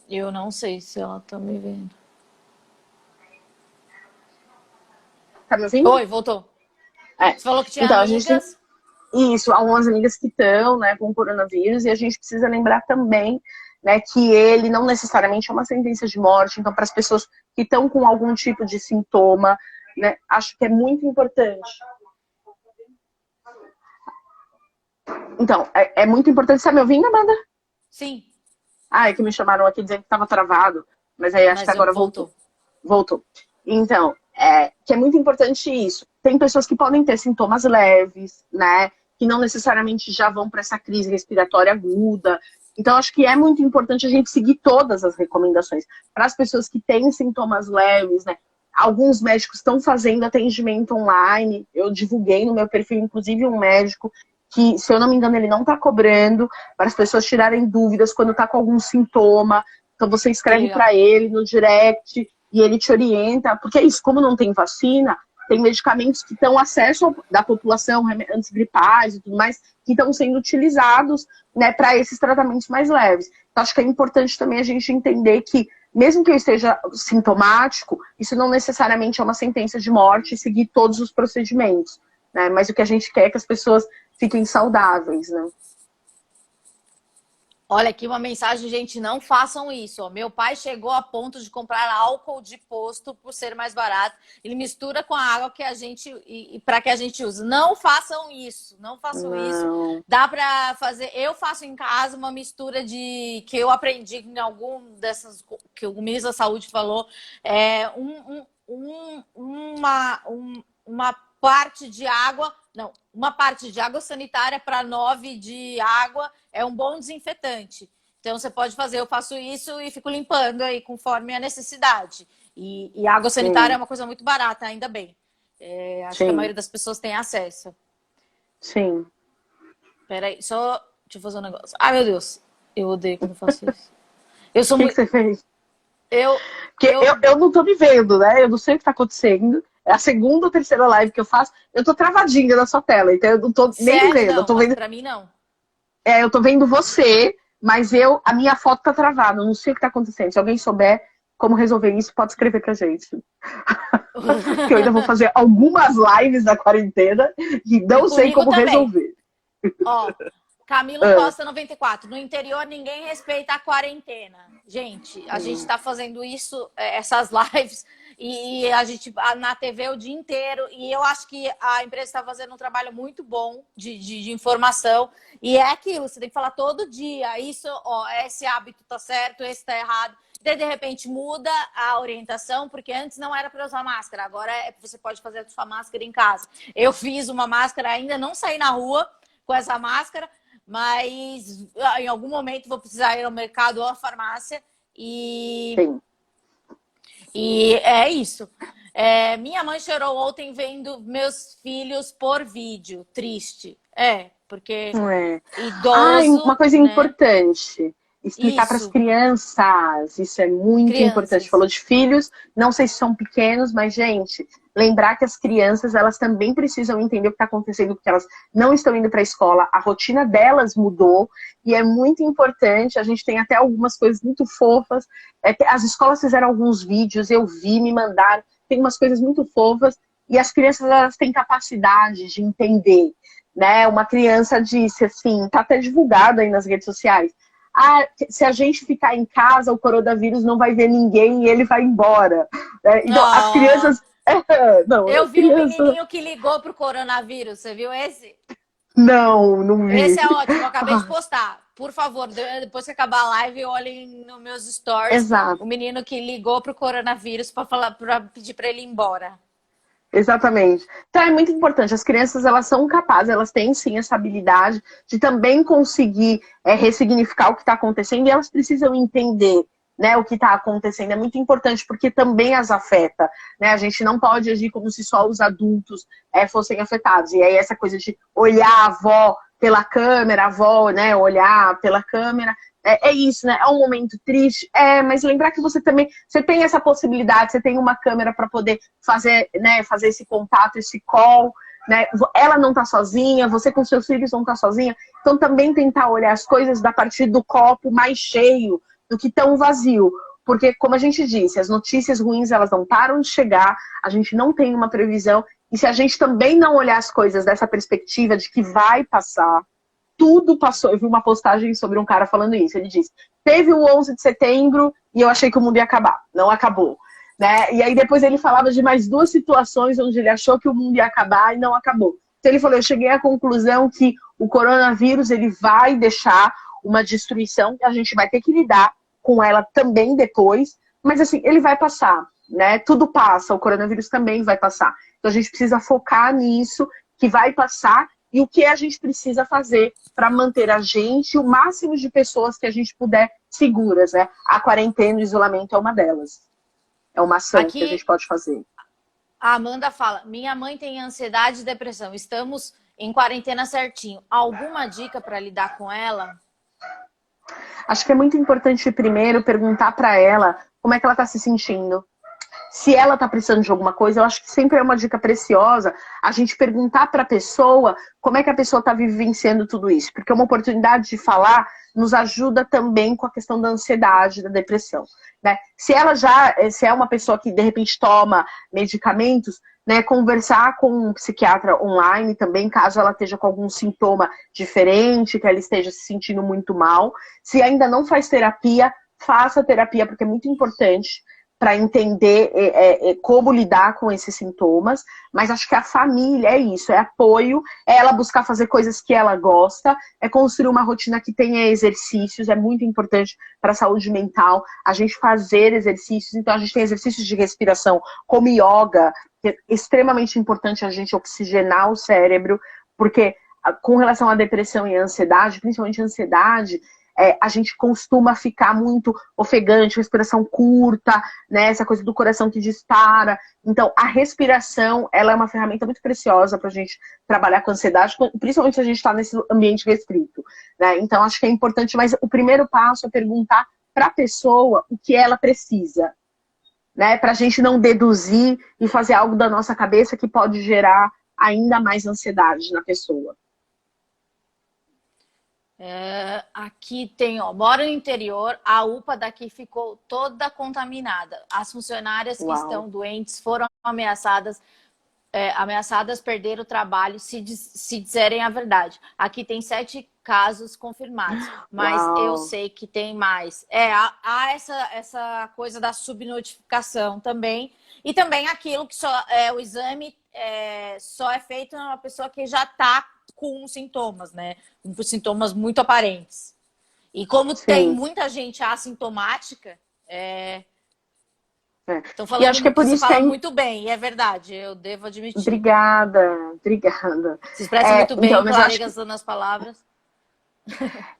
Eu não sei se ela tá me vendo. Tá me ouvindo? Oi, voltou. Você falou que tinha então, amigas? Isso, algumas amigas que estão, né, com coronavírus, e a gente precisa lembrar também, né, que ele não necessariamente é uma sentença de morte, então para as pessoas que estão com algum tipo de sintoma, né, acho que é muito importante. Então, é muito importante. Você tá me ouvindo, Amanda? Sim. É que me chamaram aqui dizendo que estava travado, mas aí acho que agora voltou. Então, que é muito importante isso. Tem pessoas que podem ter sintomas leves, né? Que não necessariamente já vão para essa crise respiratória aguda. Então, acho que é muito importante a gente seguir todas as recomendações. Para as pessoas que têm sintomas leves, né? Alguns médicos estão fazendo atendimento online. Eu divulguei no meu perfil, inclusive, um médico que, se eu não me engano, ele não está cobrando para as pessoas tirarem dúvidas quando está com algum sintoma. Então, você escreve para ele no direct e ele te orienta. Porque é isso, como não tem vacina, tem medicamentos que estão acesso da população, antigripais e tudo mais, que estão sendo utilizados, né, para esses tratamentos mais leves. Então, acho que é importante também a gente entender que, mesmo que eu esteja sintomático, isso não necessariamente é uma sentença de morte e seguir todos os procedimentos, né? Mas o que a gente quer é que as pessoas fiquem saudáveis, né? Olha aqui uma mensagem, gente, não façam isso. Ó. Meu pai chegou a ponto de comprar álcool de posto por ser mais barato. Ele mistura com a água que a gente para que a gente use. Não façam isso, não façam isso. Dá para fazer. Eu faço em casa uma mistura de que eu aprendi em algum dessas que o ministro da Saúde falou. Uma parte de água. Não, uma parte de água sanitária para 9 de água é um bom desinfetante. Então, você pode fazer, eu faço isso e fico limpando aí conforme a necessidade. E água sanitária é uma coisa muito barata, ainda bem. Acho que a maioria das pessoas tem acesso. Sim. Peraí, deixa eu fazer um negócio. Ai, meu Deus, eu odeio quando eu faço isso. O que você fez? Eu não tô me vendo, né? Eu não sei o que tá acontecendo. É a segunda ou terceira live que eu faço. Eu tô travadinha na sua tela, então eu não tô nem vendo. Não, eu tô vendo... pra mim não. Eu tô vendo você, mas a minha foto tá travada. Eu não sei o que tá acontecendo. Se alguém souber, como resolver isso, pode escrever pra gente. Que eu ainda vou fazer algumas lives na quarentena e não sei Comigo como também. resolver. Ó, Camilo Costa 94. No interior ninguém respeita a quarentena. Gente, a gente tá fazendo isso, essas lives, e a gente na TV o dia inteiro. E eu acho que a empresa está fazendo um trabalho muito bom de informação. E é aquilo, você tem que falar todo dia. Isso, ó, esse hábito tá certo, esse tá errado. Daí, de repente, muda a orientação, porque antes não era para usar máscara. Agora você pode fazer a sua máscara em casa. Eu fiz uma máscara, ainda não saí na rua com essa máscara, mas em algum momento vou precisar ir ao mercado ou à farmácia Sim. e é isso. Minha mãe chorou ontem vendo meus filhos por vídeo. Triste. Porque idoso, uma coisa né? importante. Explicar para as Isso. crianças. Isso é muito importante. Falou de filhos, não sei se são pequenos, mas, gente, lembrar que as crianças, elas também precisam entender o que está acontecendo, porque elas não estão indo para a escola, a rotina delas mudou, e é muito importante. A gente tem até algumas coisas muito fofas. As escolas fizeram alguns vídeos, eu vi, me mandaram, tem umas coisas muito fofas, e as crianças, elas têm capacidade de entender, né? Uma criança disse assim, tá até divulgado aí nas redes sociais, se a gente ficar em casa, o coronavírus não vai ver ninguém e ele vai embora. Então, as crianças... Eu vi um menininho que ligou pro coronavírus, você viu esse? Não vi. Esse é ótimo, eu acabei de postar. Por favor, depois que acabar a live, olhem nos meus stories. Exato. O menino que ligou pro coronavírus para pedir para ele ir embora. Exatamente. Então é muito importante. As crianças, elas são capazes, elas têm sim essa habilidade de também conseguir ressignificar o que está acontecendo, e elas precisam entender, né, o que está acontecendo. É muito importante porque também as afeta, né? A gente não pode agir como se só os adultos fossem afetados. E aí essa coisa de olhar a avó pela câmera, a avó, né, olhar pela câmera, é isso, né? É um momento triste, mas lembrar que você também, você tem essa possibilidade, você tem uma câmera para poder fazer, né, fazer esse contato, esse call, né? Ela não tá sozinha, você com seus filhos não tá sozinha, então também tentar olhar as coisas da partir do copo mais cheio do que tão vazio, porque como a gente disse, as notícias ruins, elas não param de chegar, a gente não tem uma previsão, e se a gente também não olhar as coisas dessa perspectiva de que vai passar, tudo passou. Eu vi uma postagem sobre um cara falando isso. Ele disse, teve o 11 de setembro e eu achei que o mundo ia acabar. Não acabou. Né? E aí depois ele falava de mais duas situações onde ele achou que o mundo ia acabar e não acabou. Então ele falou, eu cheguei à conclusão que o coronavírus, ele vai deixar uma destruição que a gente vai ter que lidar com ela também depois. Mas assim, ele vai passar. Né? Tudo passa, o coronavírus também vai passar. Então a gente precisa focar nisso, que vai passar, e o que a gente precisa fazer para manter a gente e o máximo de pessoas que a gente puder seguras, né? A quarentena e o isolamento é uma delas. É uma ação que a gente pode fazer. A Amanda fala, minha mãe tem ansiedade e depressão, estamos em quarentena certinho. Alguma dica para lidar com ela? Acho que é muito importante primeiro perguntar para ela como é que ela está se sentindo. Se ela está precisando de alguma coisa, eu acho que sempre é uma dica preciosa a gente perguntar para a pessoa como é que a pessoa está vivenciando tudo isso. Porque uma oportunidade de falar nos ajuda também com a questão da ansiedade, da depressão. Né? Se é uma pessoa que de repente toma medicamentos, né, conversar com um psiquiatra online também, caso ela esteja com algum sintoma diferente, que ela esteja se sentindo muito mal. Se ainda não faz terapia, faça terapia, porque é muito importante para entender como lidar com esses sintomas, mas acho que a família é isso, é apoio, é ela buscar fazer coisas que ela gosta, é construir uma rotina que tenha exercícios, é muito importante para a saúde mental, a gente fazer exercícios, então a gente tem exercícios de respiração, como yoga, que é extremamente importante a gente oxigenar o cérebro, porque com relação à depressão e à ansiedade, principalmente a ansiedade, a gente costuma ficar muito ofegante, respiração curta, né? Essa coisa do coração que dispara. Então, a respiração, ela é uma ferramenta muito preciosa para a gente trabalhar com ansiedade, principalmente se a gente está nesse ambiente restrito. Né? Então, acho que é importante, mas o primeiro passo é perguntar para a pessoa o que ela precisa. Né? Para a gente não deduzir e fazer algo da nossa cabeça que pode gerar ainda mais ansiedade na pessoa. Aqui tem, ó, moro no interior, a UPA daqui ficou toda contaminada. As funcionárias que Uau. estão doentes foram ameaçadas perder o trabalho se disserem a verdade. Aqui tem 7 casos confirmados, mas eu Uau. sei que tem mais. Há essa coisa da subnotificação também, e também aquilo que o exame só é feito numa pessoa que já está com sintomas, né? Com sintomas muito aparentes. E como tem Sim. muita gente assintomática, estão E acho falando que é que por você isso que fala muito bem, e é verdade, eu devo admitir. Obrigada, obrigada. Se expressa muito Então, bem, mas claregas nas palavras.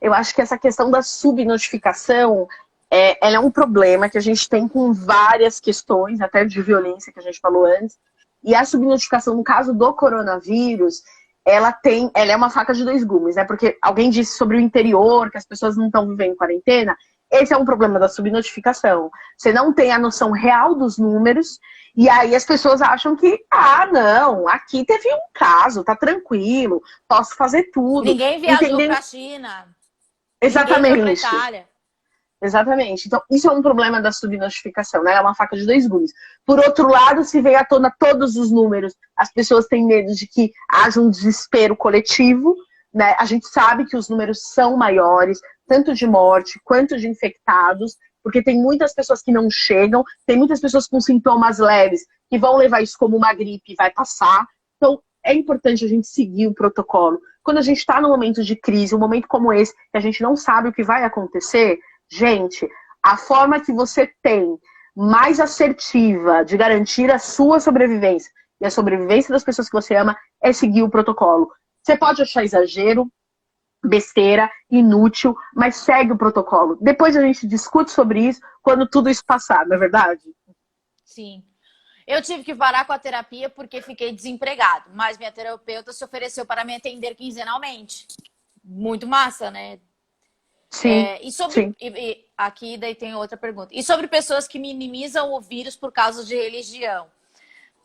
eu acho que essa questão da subnotificação, ela é um problema que a gente tem com várias questões, até de violência que a gente falou antes. E a subnotificação, no caso do coronavírus, ela é uma faca de 2 gumes, né? Porque alguém disse sobre o interior, que as pessoas não estão vivendo em quarentena. Esse é um problema da subnotificação. Você não tem a noção real dos números, e aí as pessoas acham que, não, aqui teve um caso, tá tranquilo, posso fazer tudo. Ninguém viajou Entendendo para a China, ninguém foi para a exatamente. Itália. Exatamente. Então, isso é um problema da subnotificação, né? É uma faca de 2 gumes. Por outro lado, se vem à tona todos os números, as pessoas têm medo de que haja um desespero coletivo, né? A gente sabe que os números são maiores, tanto de morte quanto de infectados, porque tem muitas pessoas que não chegam, tem muitas pessoas com sintomas leves que vão levar isso como uma gripe e vai passar. Então, é importante a gente seguir o protocolo. Quando a gente está num momento de crise, um momento como esse, que a gente não sabe o que vai acontecer, gente, a forma que você tem mais assertiva de garantir a sua sobrevivência e a sobrevivência das pessoas que você ama é seguir o protocolo. Você pode achar exagero, besteira, inútil, mas segue o protocolo. Depois a gente discute sobre isso quando tudo isso passar, não é verdade? Sim. Eu tive que parar com a terapia porque fiquei desempregado, mas minha terapeuta se ofereceu para me atender quinzenalmente. Muito massa, né? Sim, E sobre. sim. Aqui daí tem outra pergunta. E sobre pessoas que minimizam o vírus por causa de religião?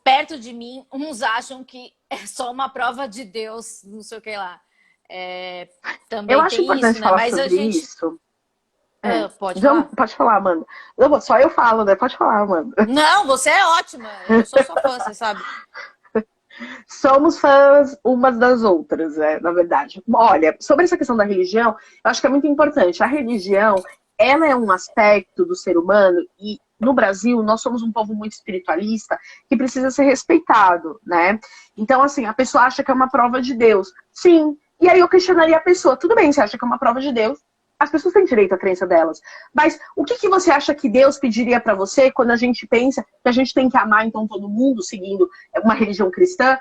Perto de mim, uns acham que é só uma prova de Deus, não sei o que lá. Eu Também acho tem isso, importante né? falar Mas a sobre gente. isso. Pode falar? Pode falar, Amanda. Não, só eu falo, né? Pode falar, Amanda. Não, você é ótima. Eu sou sua fã, você sabe. Somos fãs umas das outras, na verdade. Olha, sobre essa questão da religião, eu acho que é muito importante. A religião, ela é um aspecto do ser humano e no Brasil nós somos um povo muito espiritualista que precisa ser respeitado, né? Então, assim, a pessoa acha que é uma prova de Deus. Sim. E aí eu questionaria a pessoa, tudo bem, você acha que é uma prova de Deus? As pessoas têm direito à crença delas. Mas o que você acha que Deus pediria para você quando a gente pensa que a gente tem que amar então todo mundo, seguindo uma religião cristã,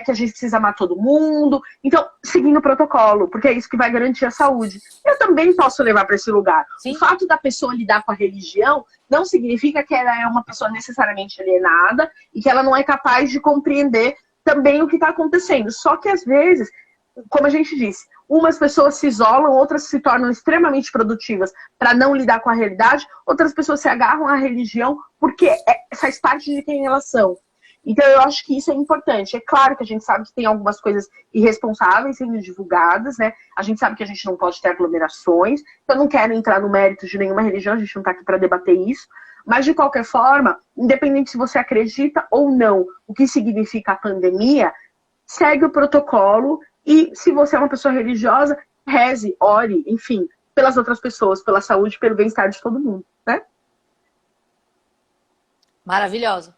que a gente precisa amar todo mundo? Então, seguindo o protocolo, porque é isso que vai garantir a saúde. Eu também posso levar para esse lugar. Sim. O fato da pessoa lidar com a religião não significa que ela é uma pessoa necessariamente alienada e que ela não é capaz de compreender também o que está acontecendo. Só que às vezes, como a gente disse, umas pessoas se isolam, outras se tornam extremamente produtivas para não lidar com a realidade, outras pessoas se agarram à religião porque faz parte de quem elas são. Então eu acho que isso é importante. É claro que a gente sabe que tem algumas coisas irresponsáveis sendo divulgadas, né? A gente sabe que a gente não pode ter aglomerações. Eu não quero entrar no mérito de nenhuma religião, a gente não está aqui para debater isso. Mas, de qualquer forma, independente se você acredita ou não o que significa a pandemia, segue o protocolo. E se você é uma pessoa religiosa, reze, ore, enfim, pelas outras pessoas, pela saúde, pelo bem-estar de todo mundo, né? Maravilhosa.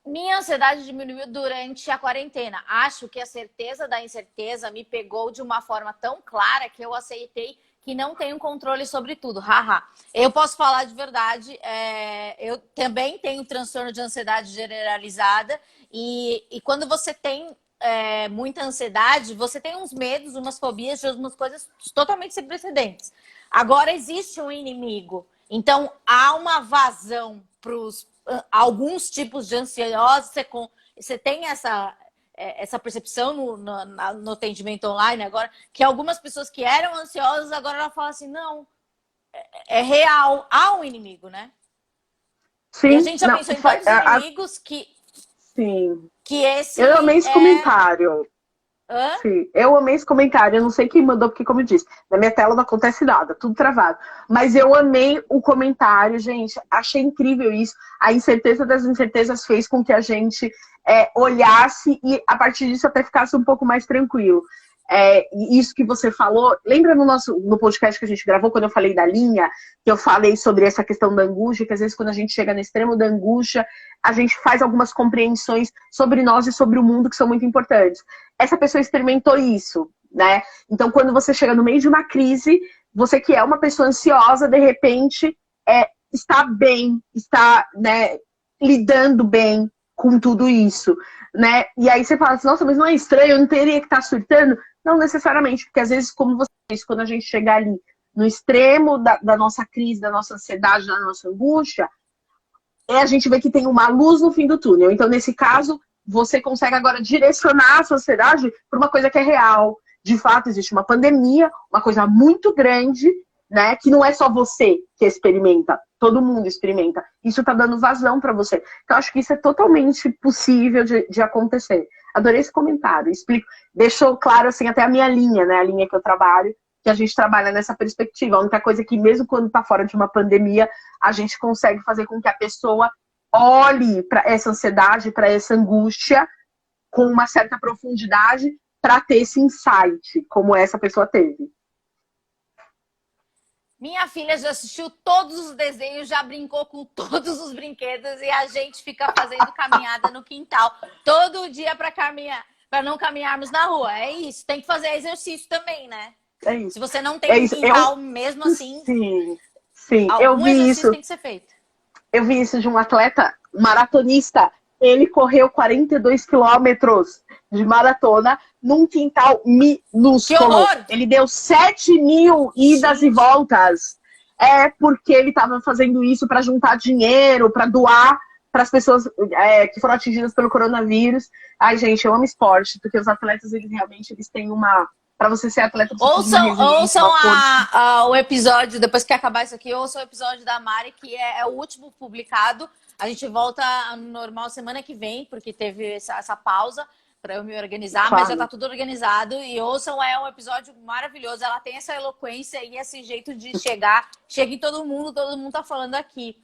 Minha ansiedade diminuiu durante a quarentena. Acho que a certeza da incerteza me pegou de uma forma tão clara que eu aceitei que não tenho controle sobre tudo. Haha. Eu posso falar de verdade. Eu também tenho transtorno de ansiedade generalizada. E quando você tem muita ansiedade, você tem uns medos, umas fobias de umas coisas totalmente sem precedentes. Agora existe um inimigo. Então há uma vazão para alguns tipos de ansiosos. Você tem essa percepção no atendimento online agora, que algumas pessoas que eram ansiosas, agora ela fala assim, não, é real, há um inimigo, né? Sim, e a gente já pensou em tantos inimigos Sim. que esse Eu amei esse comentário. Hã? Sim, eu amei esse comentário. Eu não sei quem mandou, porque, como eu disse, na minha tela não acontece nada, tudo travado. Mas eu amei o comentário, gente. Achei incrível isso. A incerteza das incertezas fez com que a gente olhasse e, a partir disso, até ficasse um pouco mais tranquilo. Isso que você falou, lembra no podcast que a gente gravou, quando eu falei da linha, que eu falei sobre essa questão da angústia, que às vezes quando a gente chega no extremo da angústia, a gente faz algumas compreensões sobre nós e sobre o mundo que são muito importantes. Essa pessoa experimentou isso, né? Então, quando você chega no meio de uma crise, você que é uma pessoa ansiosa, de repente, está bem, está, né, lidando bem com tudo isso, né? E aí você fala assim, nossa, mas não é estranho, eu não teria que estar surtando? Não necessariamente, porque às vezes, como você disse, quando a gente chega ali no extremo da nossa crise, da nossa ansiedade, da nossa angústia, a gente vê que tem uma luz no fim do túnel. Então, nesse caso, você consegue agora direcionar a sociedade para uma coisa que é real. De fato, existe uma pandemia, uma coisa muito grande, né? Que não é só você que experimenta, todo mundo experimenta. Isso está dando vazão para você. Então, acho que isso é totalmente possível de acontecer. Adorei esse comentário. Explico, deixou claro assim até a minha linha, né? A linha que eu trabalho, que a gente trabalha nessa perspectiva. A única coisa é que mesmo quando está fora de uma pandemia, a gente consegue fazer com que a pessoa olhe para essa ansiedade, para essa angústia, com uma certa profundidade, para ter esse insight, como essa pessoa teve. Minha filha já assistiu todos os desenhos, já brincou com todos os brinquedos e a gente fica fazendo caminhada no quintal todo dia para não caminharmos na rua. É isso, tem que fazer exercício também, né? É isso. Se você não tem quintal, mesmo assim, sim. Algum exercício tem que ser feito. Eu vi isso de um atleta maratonista. Ele correu 42 quilômetros de maratona num quintal minúsculo. Que horror! Ele deu 7.000 idas e voltas. Porque ele estava fazendo isso para juntar dinheiro, para doar para as pessoas que foram atingidas pelo coronavírus. Ai, gente, eu amo esporte, porque os atletas, eles têm uma... Para você ser atleta, ouçam o episódio, depois que acabar isso aqui, ouçam o episódio da Mari, que é o último publicado. A gente volta no normal semana que vem, porque teve essa pausa para eu me organizar, claro. Mas já tá tudo organizado. E ouçam, é um episódio maravilhoso. Ela tem essa eloquência e esse jeito de chegar. Chega em todo mundo tá falando aqui.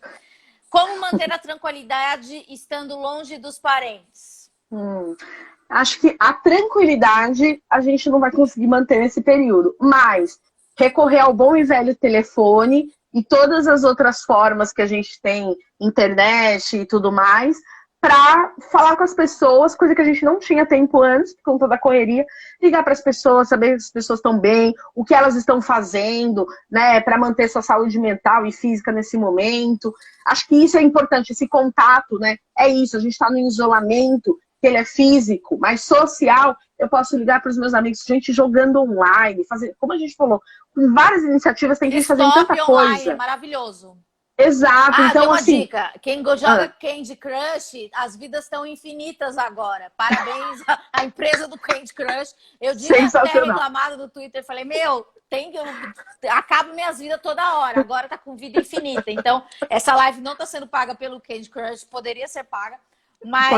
Como manter a tranquilidade estando longe dos parentes? Acho que a tranquilidade a gente não vai conseguir manter nesse período, mas recorrer ao bom e velho telefone e todas as outras formas que a gente tem, internet e tudo mais, para falar com as pessoas, coisa que a gente não tinha tempo antes, por conta da correria, ligar para as pessoas, saber se as pessoas estão bem, o que elas estão fazendo, né, para manter sua saúde mental e física nesse momento. Acho que isso é importante, esse contato, né? É isso, a gente está no isolamento, que ele é físico, mas social, eu posso ligar para os meus amigos, gente jogando online, fazer, como a gente falou, com várias iniciativas, tem gente fazendo tanta online, coisa. Maravilhoso. Exato, então tem uma assim... dica, quem joga Candy Crush, as vidas estão infinitas agora. Parabéns à empresa do Candy Crush. Eu disse até reclamado no Twitter, falei, acabo minhas vidas toda hora, agora tá com vida infinita. Então, essa live não tá sendo paga pelo Candy Crush, poderia ser paga. Mas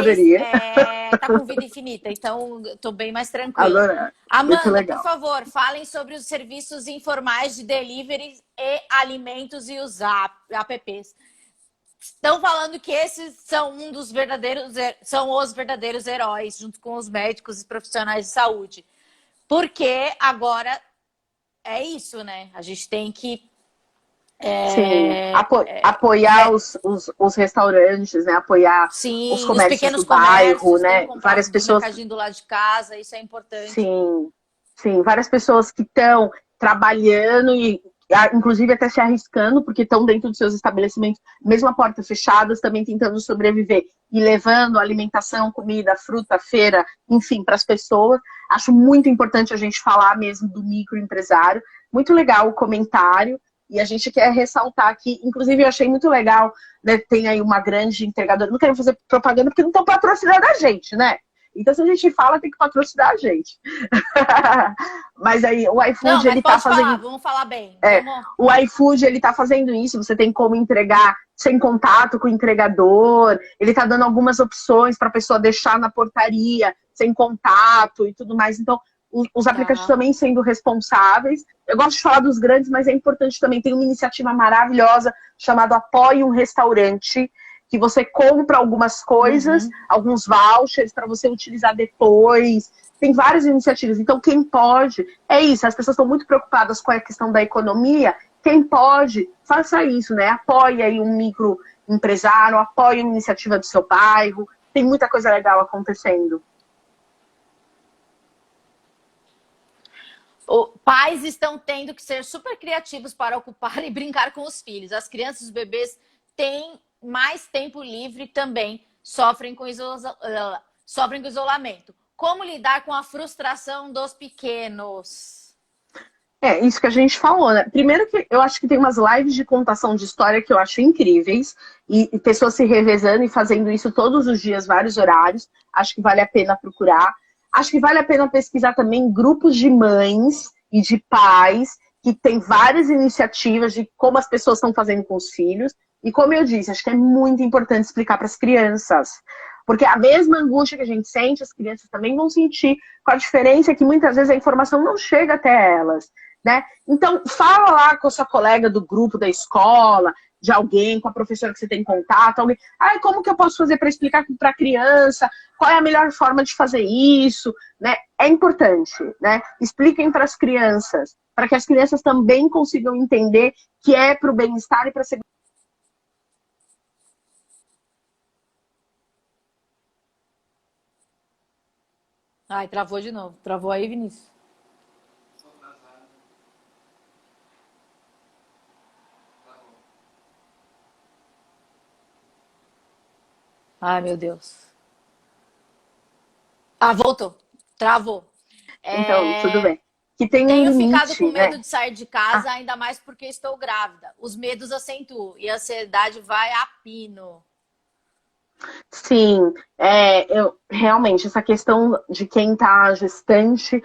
tá com vida infinita, então tô bem mais tranquila. Amanda, por favor, falem sobre os serviços informais de delivery e alimentos e os apps. Estão falando que esses são os verdadeiros heróis, junto com os médicos e profissionais de saúde. Porque agora é isso, né? A gente tem que apoiar os restaurantes, né? Apoiar os comércios do bairro, né? Várias pessoas do lado de casa, isso é importante. Sim, várias pessoas que estão trabalhando e inclusive até se arriscando, porque estão dentro dos seus estabelecimentos, mesmo a porta fechadas, também tentando sobreviver e levando alimentação, comida, fruta, feira, enfim, para as pessoas. Acho muito importante a gente falar mesmo do microempresário. Muito legal o comentário. E a gente quer ressaltar aqui, inclusive eu achei muito legal, né, tem aí uma grande entregadora, não quero fazer propaganda porque não estão patrocinando a gente, né? Então se a gente fala, tem que patrocinar a gente. Mas aí o iFood, ele tá fazendo... Vamos falar bem. O iFood, ele tá fazendo isso, você tem como entregar sem contato com o entregador, ele está dando algumas opções para a pessoa deixar na portaria, sem contato e tudo mais. Então, os aplicativos também sendo responsáveis. Eu gosto de falar dos grandes, mas é importante também. Tem uma iniciativa maravilhosa chamada Apoie um Restaurante, que você compra algumas coisas, alguns vouchers para você utilizar depois. Tem várias iniciativas. Então, quem pode, é isso. As pessoas estão muito preocupadas com a questão da economia. Quem pode, faça isso, né? Apoie aí um microempresário, apoie uma iniciativa do seu bairro. Tem muita coisa legal acontecendo. Pais estão tendo que ser super criativos para ocupar e brincar com os filhos. As crianças e os bebês têm mais tempo livre também, sofrem com isolamento. Como lidar com a frustração dos pequenos? É, isso que a gente falou, né? Primeiro que eu acho que tem umas lives de contação de história que eu acho incríveis, e pessoas se revezando e fazendo isso todos os dias, vários horários. Acho que vale a pena procurar. Acho que vale a pena pesquisar também grupos de mães e de pais que tem várias iniciativas de como as pessoas estão fazendo com os filhos. E como eu disse, acho que é muito importante explicar para as crianças. Porque a mesma angústia que a gente sente, as crianças também vão sentir, com a diferença que muitas vezes a informação não chega até elas, né? Então, fala lá com a sua colega do grupo da escola, de alguém, com a professora que você tem contato, alguém. Como que eu posso fazer para explicar para a criança? Qual é a melhor forma de fazer isso? Né? É importante, né? Expliquem para as crianças, para que as crianças também consigam entender que é para o bem-estar e para a segurança. Ai, travou de novo. Travou aí, Vinícius? Ai, meu Deus. Ah, voltou. Travou. Então, tudo bem. Que tem Tenho limite, ficado com medo, né? de sair de casa, ainda mais porque estou grávida. Os medos acentuam e a ansiedade vai a pino. Sim, realmente, essa questão de quem está gestante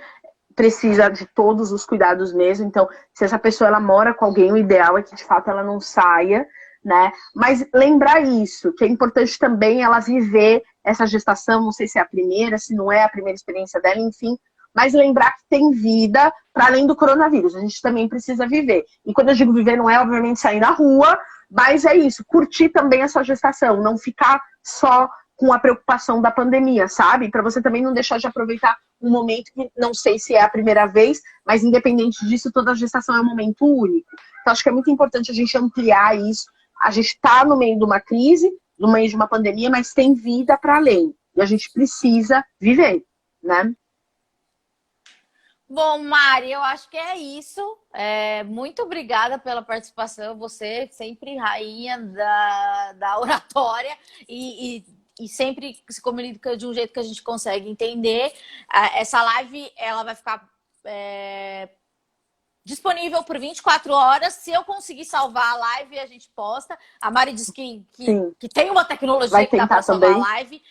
precisa de todos os cuidados mesmo. Então, se essa pessoa ela mora com alguém, o ideal é que de fato ela não saia, né? Mas lembrar isso, que é importante também ela viver essa gestação, não sei se é a primeira, se não é a primeira experiência dela, enfim, mas lembrar que tem vida para além do coronavírus, a gente também precisa viver. E quando eu digo viver, não é obviamente sair na rua, mas é isso, curtir também a sua gestação, não ficar só com a preocupação da pandemia, sabe? Para você também não deixar de aproveitar um momento que não sei se é a primeira vez, mas independente disso, toda gestação é um momento único. Então acho que é muito importante a gente ampliar isso. A gente está no meio de uma crise, no meio de uma pandemia, mas tem vida para além. E a gente precisa viver, né? Bom, Mari, eu acho que é isso. Muito obrigada pela participação. Você sempre rainha da oratória e sempre se comunica de um jeito que a gente consegue entender. Essa live ela vai ficar disponível por 24 horas. Se eu conseguir salvar a live, a gente posta. A Mari disse que tem uma tecnologia que dá para salvar a live.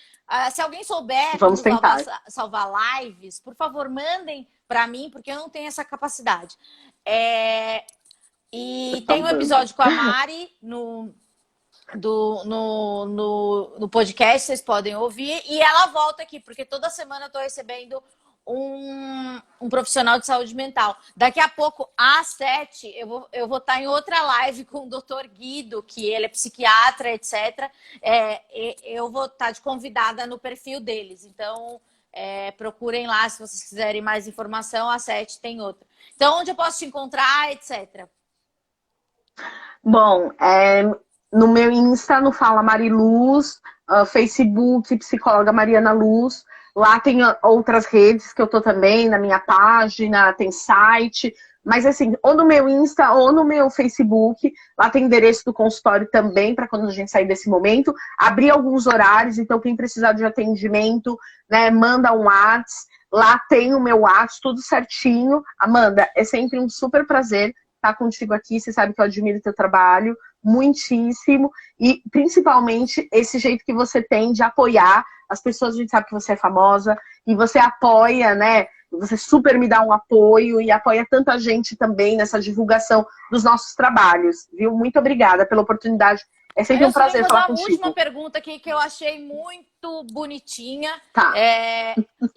Se alguém souber como salvar lives, por favor, mandem para mim, porque eu não tenho essa capacidade. E tem um episódio com a Mari no podcast, vocês podem ouvir. E ela volta aqui, porque toda semana eu estou recebendo um profissional de saúde mental. Daqui a pouco, às 7, eu vou estar em outra live com o Dr. Guido, que ele é psiquiatra, etc. Eu vou estar de convidada no perfil deles. Então, procurem lá se vocês quiserem mais informação. Às 7 tem outra. Então, onde eu posso te encontrar, etc. Bom, no meu Insta, no Fala Mariluz, Facebook, Psicóloga Mariana Luz. Lá tem outras redes que eu tô também, na minha página, tem site. Mas assim, ou no meu Insta ou no meu Facebook, lá tem endereço do consultório também, para quando a gente sair desse momento. Abrir alguns horários, então quem precisar de atendimento, né, manda um WhatsApp. Lá tem o meu WhatsApp, tudo certinho. Amanda, é sempre um super prazer estar contigo aqui. Você sabe que eu admiro o teu trabalho, muitíssimo. E principalmente esse jeito que você tem de apoiar as pessoas. A gente sabe que você é famosa e você apoia, né? Você super me dá um apoio e apoia tanta gente também nessa divulgação dos nossos trabalhos, viu? Muito obrigada pela oportunidade É sempre Eu um só vou prazer fazer falar uma última contigo. pergunta aqui que eu achei muito bonitinha. Tá.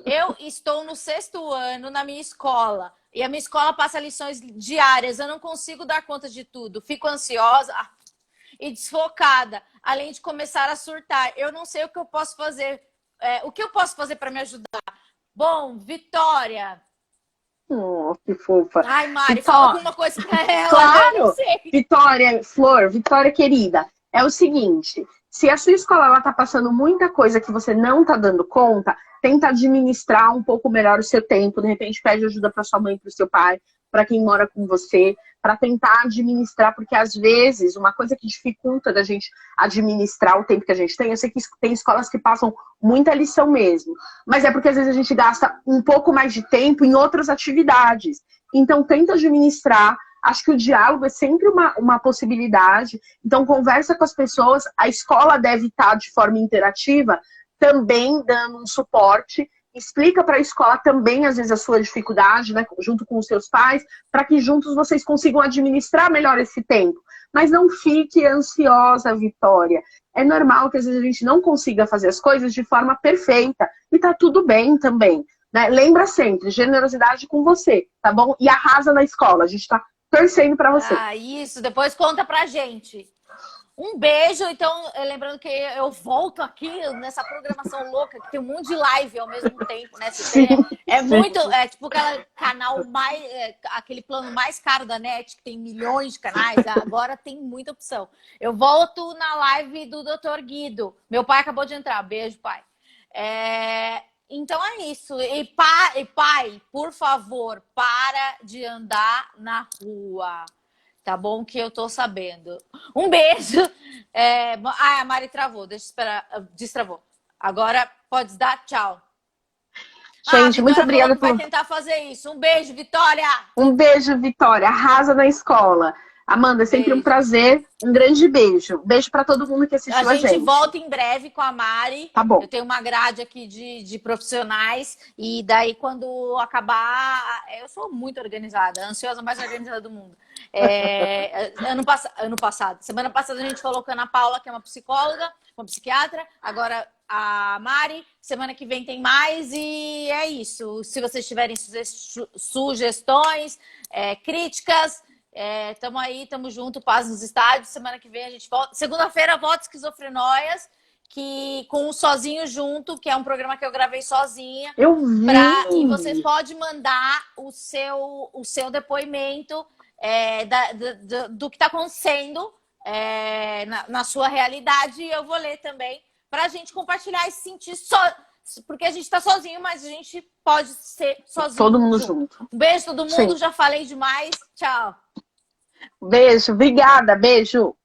Eu estou no 6º ano na minha escola e a minha escola passa lições diárias. Eu não consigo dar conta de tudo. Fico ansiosa e desfocada, além de começar a surtar. Eu não sei o que eu posso fazer. O que eu posso fazer para me ajudar? Bom, Vitória. Oh, que fofa. Ai, Mari, fala Vitória, alguma coisa para ela. Eu não claro! sei. Vitória, Flor, Vitória querida, é o seguinte, se a sua escola ela tá passando muita coisa que você não tá dando conta, tenta administrar um pouco melhor o seu tempo, de repente pede ajuda para sua mãe, para o seu pai, para quem mora com você, para tentar administrar, porque às vezes uma coisa que dificulta da gente administrar o tempo que a gente tem, eu sei que tem escolas que passam muita lição mesmo, mas é porque às vezes a gente gasta um pouco mais de tempo em outras atividades. Então tenta administrar. Acho que o diálogo é sempre uma possibilidade. Então, conversa com as pessoas. A escola deve estar de forma interativa, também dando um suporte. Explica para a escola também, às vezes, a sua dificuldade, né, junto com os seus pais, para que juntos vocês consigam administrar melhor esse tempo. Mas não fique ansiosa, Vitória. É normal que, às vezes, a gente não consiga fazer as coisas de forma perfeita. E tá tudo bem também. Né? Lembra sempre, generosidade com você, tá bom? E arrasa na escola. A gente tá torcendo pra você. Isso. Depois conta pra gente. Um beijo. Então, lembrando que eu volto aqui nessa programação louca, que tem um monte de live ao mesmo tempo, né? Muito... É tipo aquele canal mais... aquele plano mais caro da NET, que tem milhões de canais. Agora tem muita opção. Eu volto na live do Dr. Guido. Meu pai acabou de entrar. Beijo, pai. Então é isso. E pai, por favor, para de andar na rua. Tá bom que eu tô sabendo. Um beijo. A Mari travou. Deixa eu esperar. Destravou. Agora pode dar tchau. Gente, muito obrigada por... Vai tentar fazer isso. Um beijo, Vitória. Um beijo, Vitória. Arrasa na escola. Amanda, é sempre um prazer. Um grande beijo. Beijo para todo mundo que assistiu a gente. A gente volta em breve com a Mari. Tá bom. Eu tenho uma grade aqui de profissionais. E daí, quando acabar... Eu sou muito organizada. A ansiosa mais organizada do mundo. Ano passado. Semana passada a gente falou com a Ana Paula, que é uma psicóloga, uma psiquiatra. Agora a Mari. Semana que vem tem mais. E é isso. Se vocês tiverem sugestões, críticas... Tamo aí, tamo junto, paz nos estádios. Semana que vem a gente volta. Segunda-feira volta Esquizofrenóias, que com o Sozinho Junto, que é um programa que eu gravei sozinha. Eu vi! E vocês podem mandar o seu depoimento do que tá acontecendo na sua realidade. E eu vou ler também, pra gente compartilhar e se sentir só. Porque a gente tá sozinho, mas a gente pode ser sozinho. Todo mundo junto. Um beijo todo mundo, Sim. Já falei demais. Tchau. Beijo, obrigada, beijo.